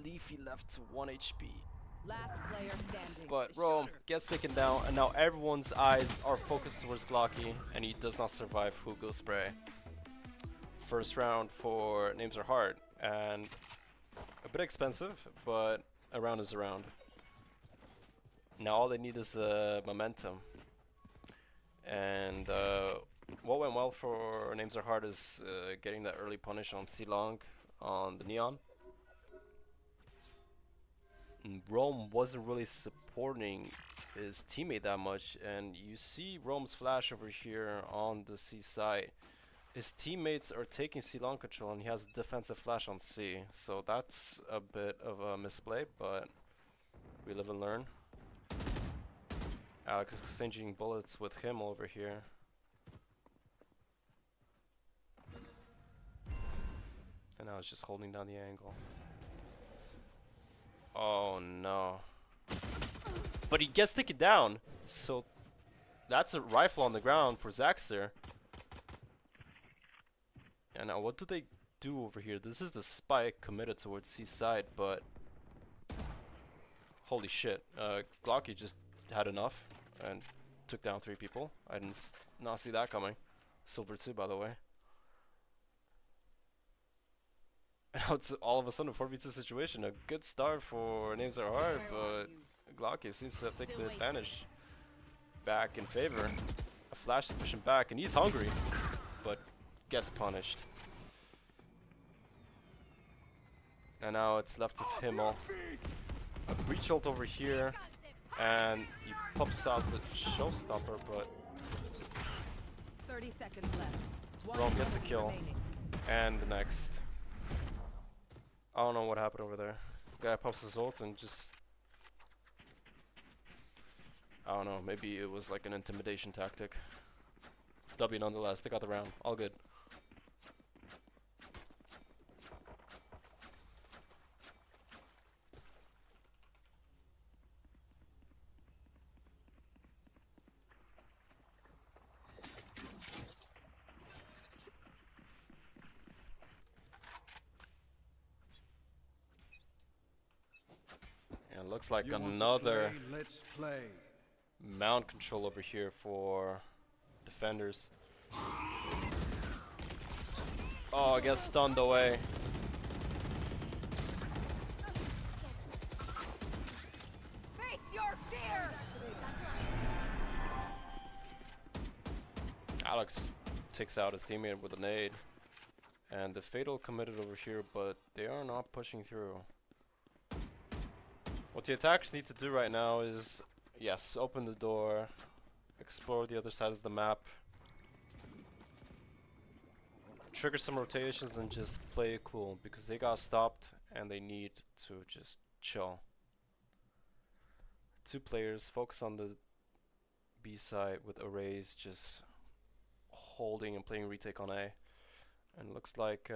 Leafy left to 1 HP. Last player standing. But Rome gets taken down, and now everyone's eyes are focused towards Glocky, and he does not survive Hugo Spray. First round for Names Are Hard, and a bit expensive, but a round is a round. Now all they need is momentum. And what went well for Names Are Hard is getting that early punish on C-Long on the Neon. Rome wasn't really supporting his teammate that much, and you see Rome's flash over here on the C side. His teammates are taking C long control, and he has defensive flash on C, so that's a bit of a misplay, but we live and learn. Alex is exchanging bullets with him over here. And now it's just holding down the angle. Oh no. But he gets taken down, so that's a rifle on the ground for Zaxer. And now what do they do over here? This is the spike committed towards C side, but holy shit, Glocky just had enough and took down 3 people. I didn't not see that coming. Silver 2, by the way. And now it's all of a sudden a 4v2 situation. A good start for Names Are Hard, but Glocky seems to have taken the advantage back in favor. A flash to push him back, and he's hungry, but gets punished. And now it's left to Himmel. A breach ult over here, and he pops out the showstopper, but 30 seconds left. Rome gets the kill. And the next. I don't know what happened over there. Guy pops his ult and just... I don't know, maybe it was like an intimidation tactic. W nonetheless, they got the round. All good. And looks like another Let's play. mount control over here for defenders. Oh, I guess stunned away. Face your fear! Alex takes out his teammate with a nade. And the Fatal committed over here, but they are not pushing through. What the attackers need to do right now is, yes, open the door, explore the other sides of the map, trigger some rotations, and just play it cool, because they got stopped and they need to just chill. 2 players focus on the B side with arrays, just holding and playing retake on A. And looks like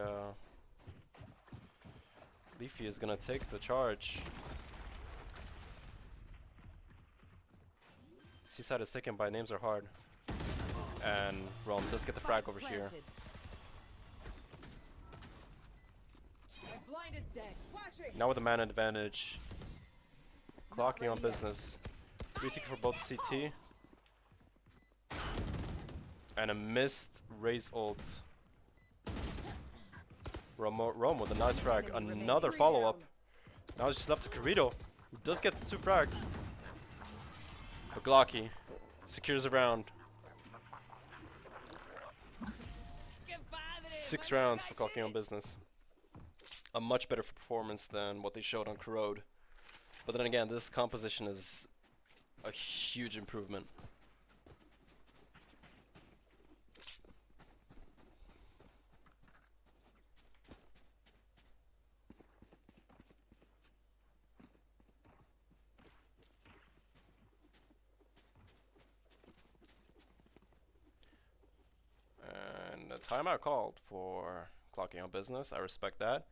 Leafy is gonna take the charge. C-side is taken by Names Are Hard. And Rome does get the frag over here. Now with the man advantage. Clocking on business. Retake for both CT. And a missed raise ult. Rome with a nice frag. Another follow-up. Now it's just left to Corrido, who does get the 2 frags. But Glocky secures a round. 6 rounds for Glocky on business. A much better performance than what they showed on Corrode. But then again, this composition is a huge improvement. Timeout called for Clocking on business. I respect that.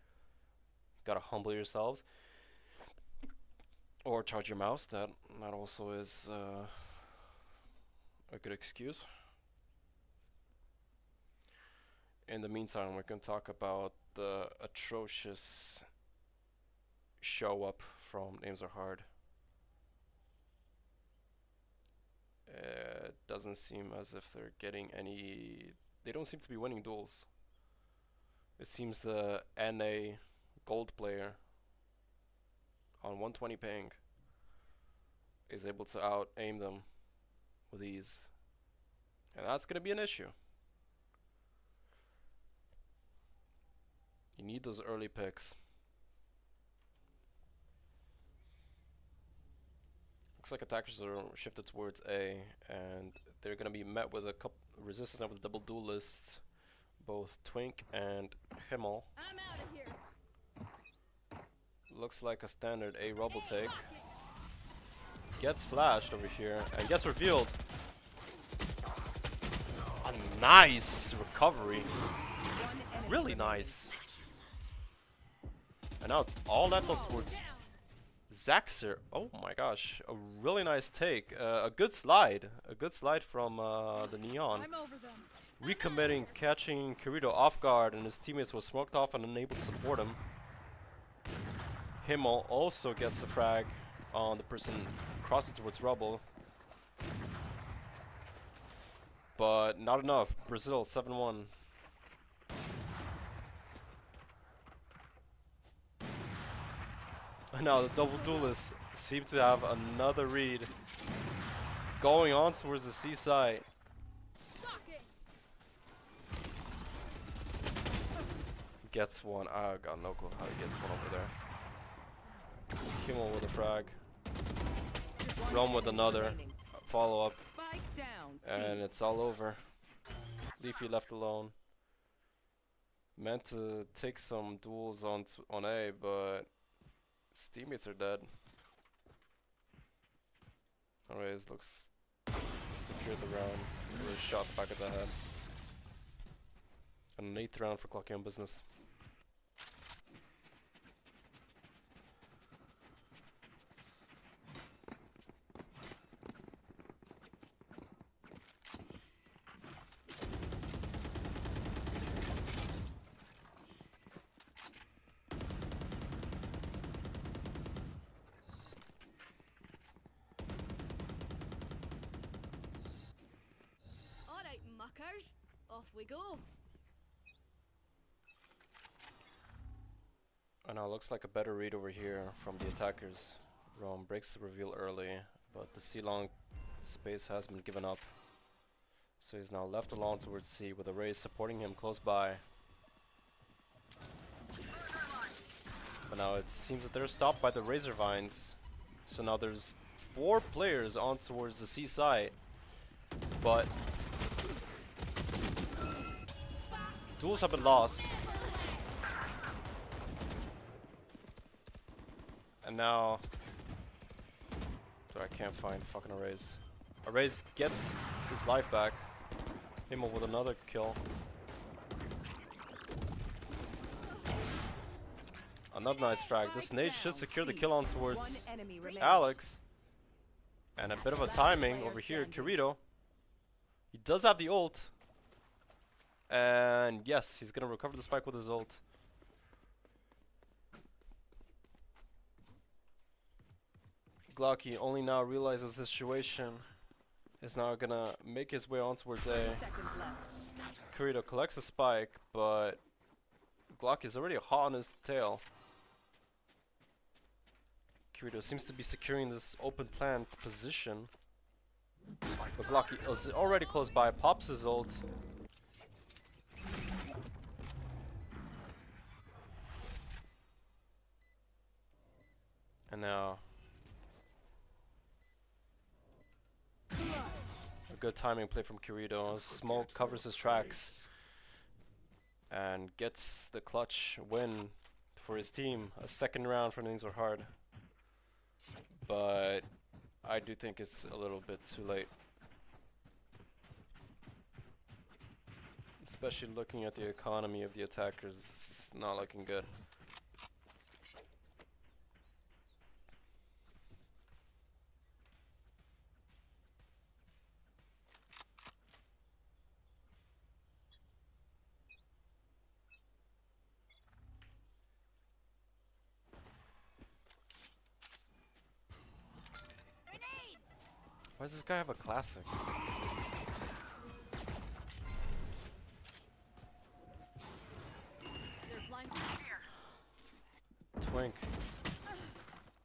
Gotta humble yourselves. Or charge your mouse. That also is a good excuse. In the meantime, we're gonna talk about the atrocious show up from Names Are Hard. It doesn't seem as if they're getting any... They don't seem to be winning duels. It seems the NA gold player on 120 ping is able to out-aim them with ease. And that's going to be an issue. You need those early picks. Looks like attackers are shifted towards A, and they're going to be met with a couple resistance with double duelists, both Twink and Himmel. I'm out of here. Looks like a standard A rubble take. Gets flashed over here and gets revealed. A nice recovery. Really nice. And now it's all left up towards Zaxer, oh my gosh, a really nice take. A good slide from the Neon. I'm over them. Recommitting, catching Kirito off guard, and his teammates were smoked off and unable to support him. Himmel also gets the frag on the person crossing towards rubble. But not enough. Brazil 7-1. And now the double duelists seem to have another read. Going on towards the seaside. Suck it. Gets one. I got no clue how he gets one over there. Himmel with a frag. Rome with another. Follow up. Spike down. And it's all over. Leafy left alone. Meant to take some duels on A, but his teammates are dead. Anyways, looks secured the round. Really shot the back of the head. And an 8th round for Clocky on business. Alright, muckers. Off we go. And now looks like a better read over here from the attackers. Rome breaks the reveal early, but the C-long space has been given up. So he's now left alone towards C with a Raze supporting him close by. But now it seems that they're stopped by the Razor Vines. So now there's 4 players on towards the C side. But duels have been lost. And now I can't find fucking Arrays. Arrays gets his life back. Himmel with another kill. Another nice frag. This nade should secure the kill on towards Alex. And a bit of a timing over here, Kirito. He does have the ult. And yes, he's gonna recover the spike with his ult. Glocky only now realizes the situation. Is now gonna make his way on towards A. Kirito collects a spike, but Glocky is already hot on his tail. Kirito seems to be securing this open plant position. But Glocky is already close by, pops his ult. And now a good timing play from Kirito. Smoke covers his tracks and gets the clutch win for his team. A second round for Things Are Hard. But I do think it's a little bit too late. Especially looking at the economy of the attackers, it's not looking good. Why does this guy have a classic? Twink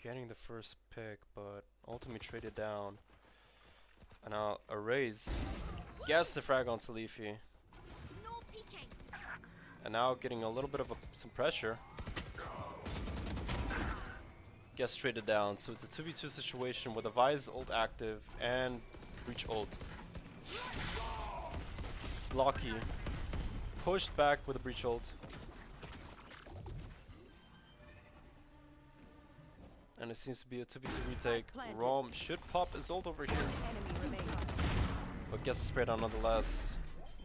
getting the first pick, but ultimately traded down. And now Arrays gets the frag on Leafy. No peeking. And now getting a little bit of some pressure. Gets traded down, so it's a 2v2 situation with a Vise ult active and Breach ult. Blocky pushed back with a Breach ult. And it seems to be a 2v2 retake. Rom should pop his ult over here. But gets the spray down nonetheless.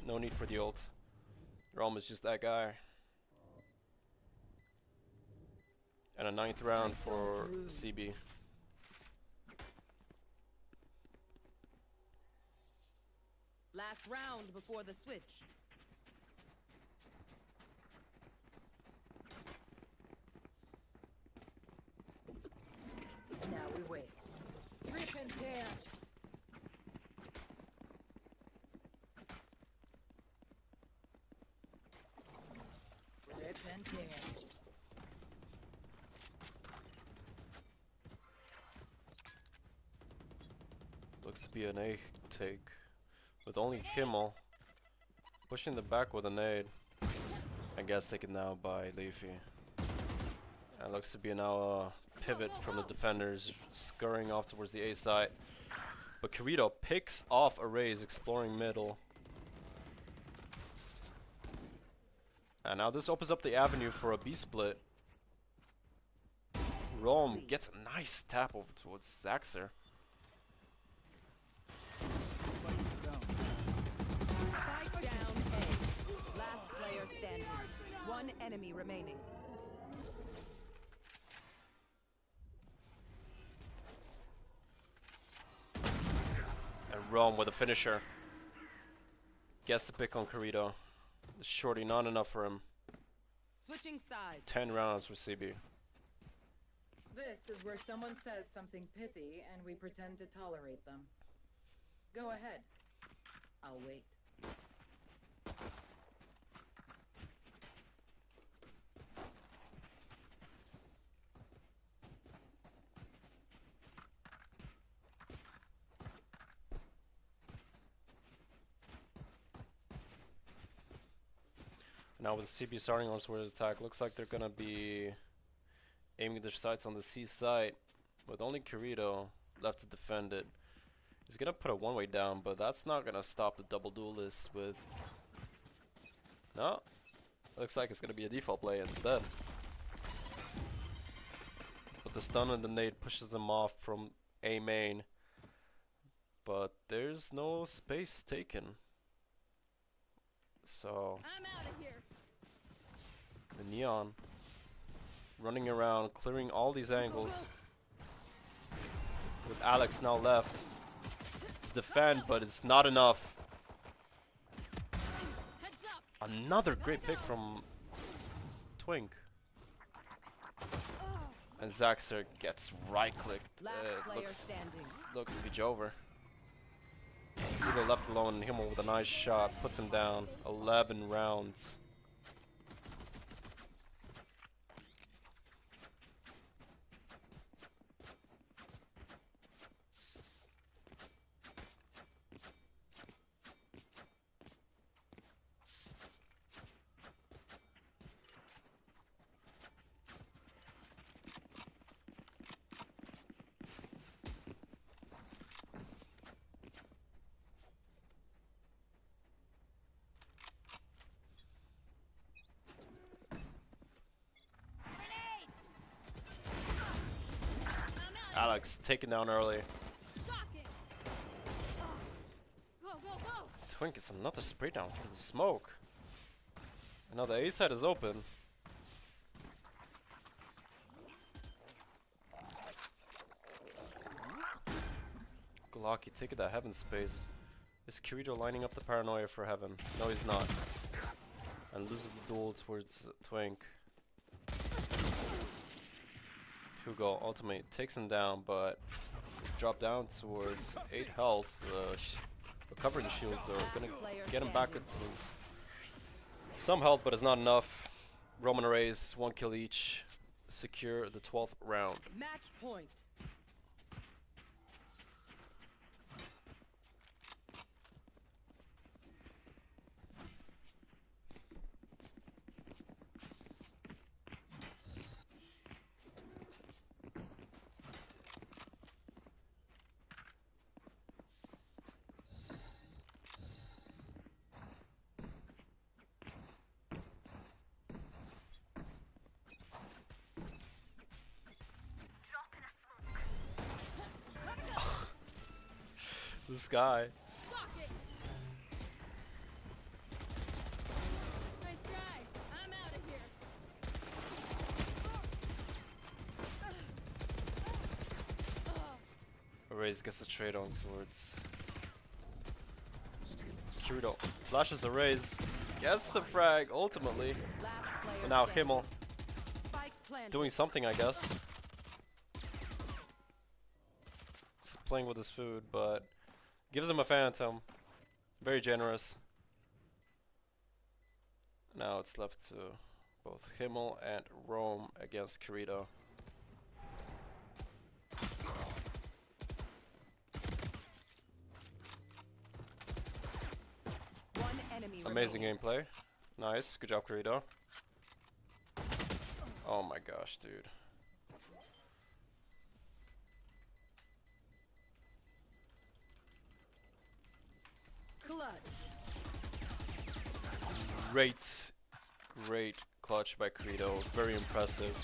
No need for the ult. Rom is just that guy. And a 9th round for CB. Last round before the switch. Now we wait. Rip and tear. Rip and tear. Looks to be an A take. With only Himmel pushing the back with a nade. I guess taken now by Leafy. And looks to be now a pivot from the defenders, scurrying off towards the A side. But Kirito picks off a raise, exploring middle. And now this opens up the avenue for a B split. Rome gets a nice tap over towards Zaxer. Spike down A. Last player standing. One enemy remaining. And Rome with a finisher. Gets the pick on Kirito. The shorty not enough for him. Switching sides. 10 rounds for CB. This is where someone says something pithy and we pretend to tolerate them. Go ahead. I'll wait. Now with CB starting on towards attack, looks like they're gonna be aiming their sights on the C side with only Kirito left to defend it. He's gonna put a one-way down, but that's not gonna stop the double duelist with... No, looks like it's gonna be a default play instead. But the stun and the nade pushes them off from A main, but there's no space taken. So I'm out of here. the Neon running around, clearing all these angles. With Alex now left to defend, but it's not enough. Heads up. Another great pick from Twink. And Zaxer gets right-clicked. Last player standing. Looks to be Jover. Hugo left alone, Himmel with a nice shot, puts him down. 11 rounds. Alex taken down early. Shocking. Go, go, go. Twink gets another spray down for the smoke. And now the A side is open. Glocki taking that heaven space. Is Kirito lining up the paranoia for heaven? No, he's not. And loses the duel towards Twink. Hugo ultimate takes him down, but drop down towards 8 health. Recovering shields are gonna get him back into some health, but it's not enough. Roman arrays, 1 kill each, secure the 12th round. Match point. This guy. Shock it. Nice try. I'm out of here. Raze gets the trade on towards Kirito. Flashes a Raze. Gets the frag ultimately. Last player And now standing. Himmel Spike planted. doing something, I guess. Just playing with his food, but gives him a phantom. Very generous. Now it's left to both Himmel and Rome against Kirito. One enemy Amazing remaining. gameplay. Nice. Good job, Kirito. Oh my gosh, dude. Clutch. Great clutch by Kirito. Very impressive.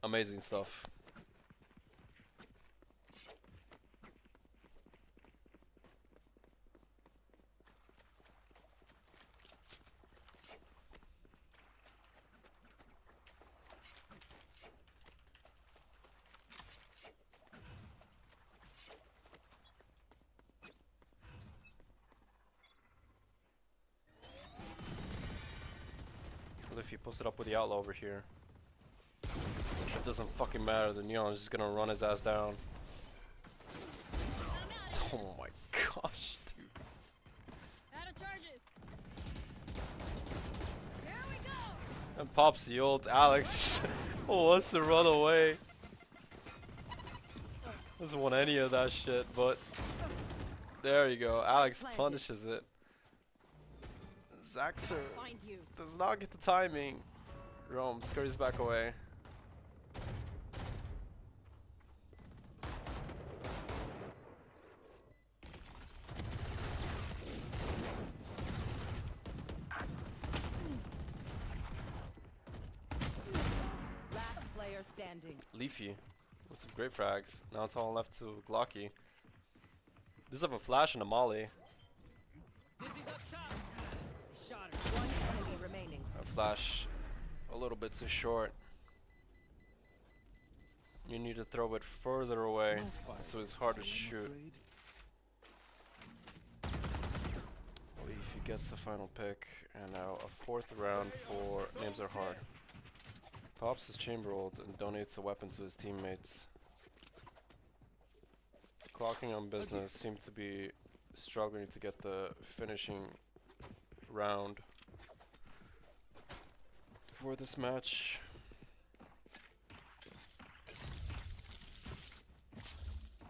Amazing stuff. If you post it up with the outlaw over here, it doesn't fucking matter. The Neon is just gonna run his ass down. Oh my gosh, dude. Out of charges. Here we go. And pops the ult. Alex wants to run away. Doesn't want any of that shit, but there you go. Alex punishes it. Zaxer Find you. does not get the timing. Rome scurries back away. Last player standing. Leafy with some great frags. Now it's all left to Glocky. Does have a flash and a molly. One enemy remaining. A flash a little bit too short. You need to throw it further away so it's hard to shoot. Leafy gets the final pick, and now a fourth round for Names Are Hard. Pops his chamber ult and donates a weapon to his teammates. Clocking on business seem to be struggling to get the finishing round for this match.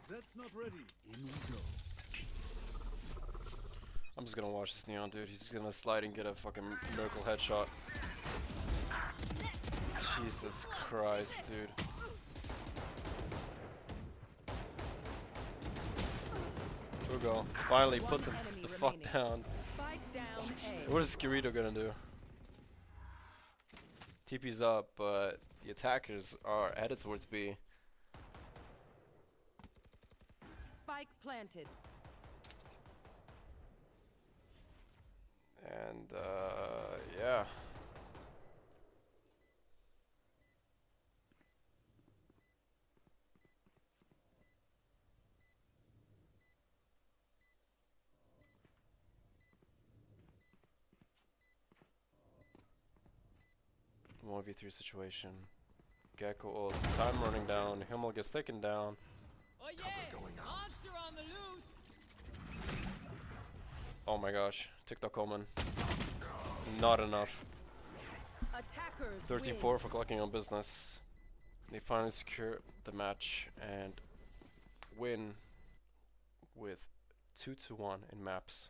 That's not ready. In we go. I'm just gonna watch this Neon dude. He's gonna slide and get a fucking miracle headshot. Jesus Christ, dude. Here we go. Finally puts him the fuck down. Spike down A. What is Kirito gonna do? TP's up, but the attackers are headed towards B. Spike planted. And yeah. One v3 situation. Gecko ult. Time running down. Himmel gets taken down. Oh yeah! Monster on the loose! Oh my gosh. TikTok Omen. Not enough. Attackers 13-4 for clocking on business. They finally secure the match and win with 2-1 in maps.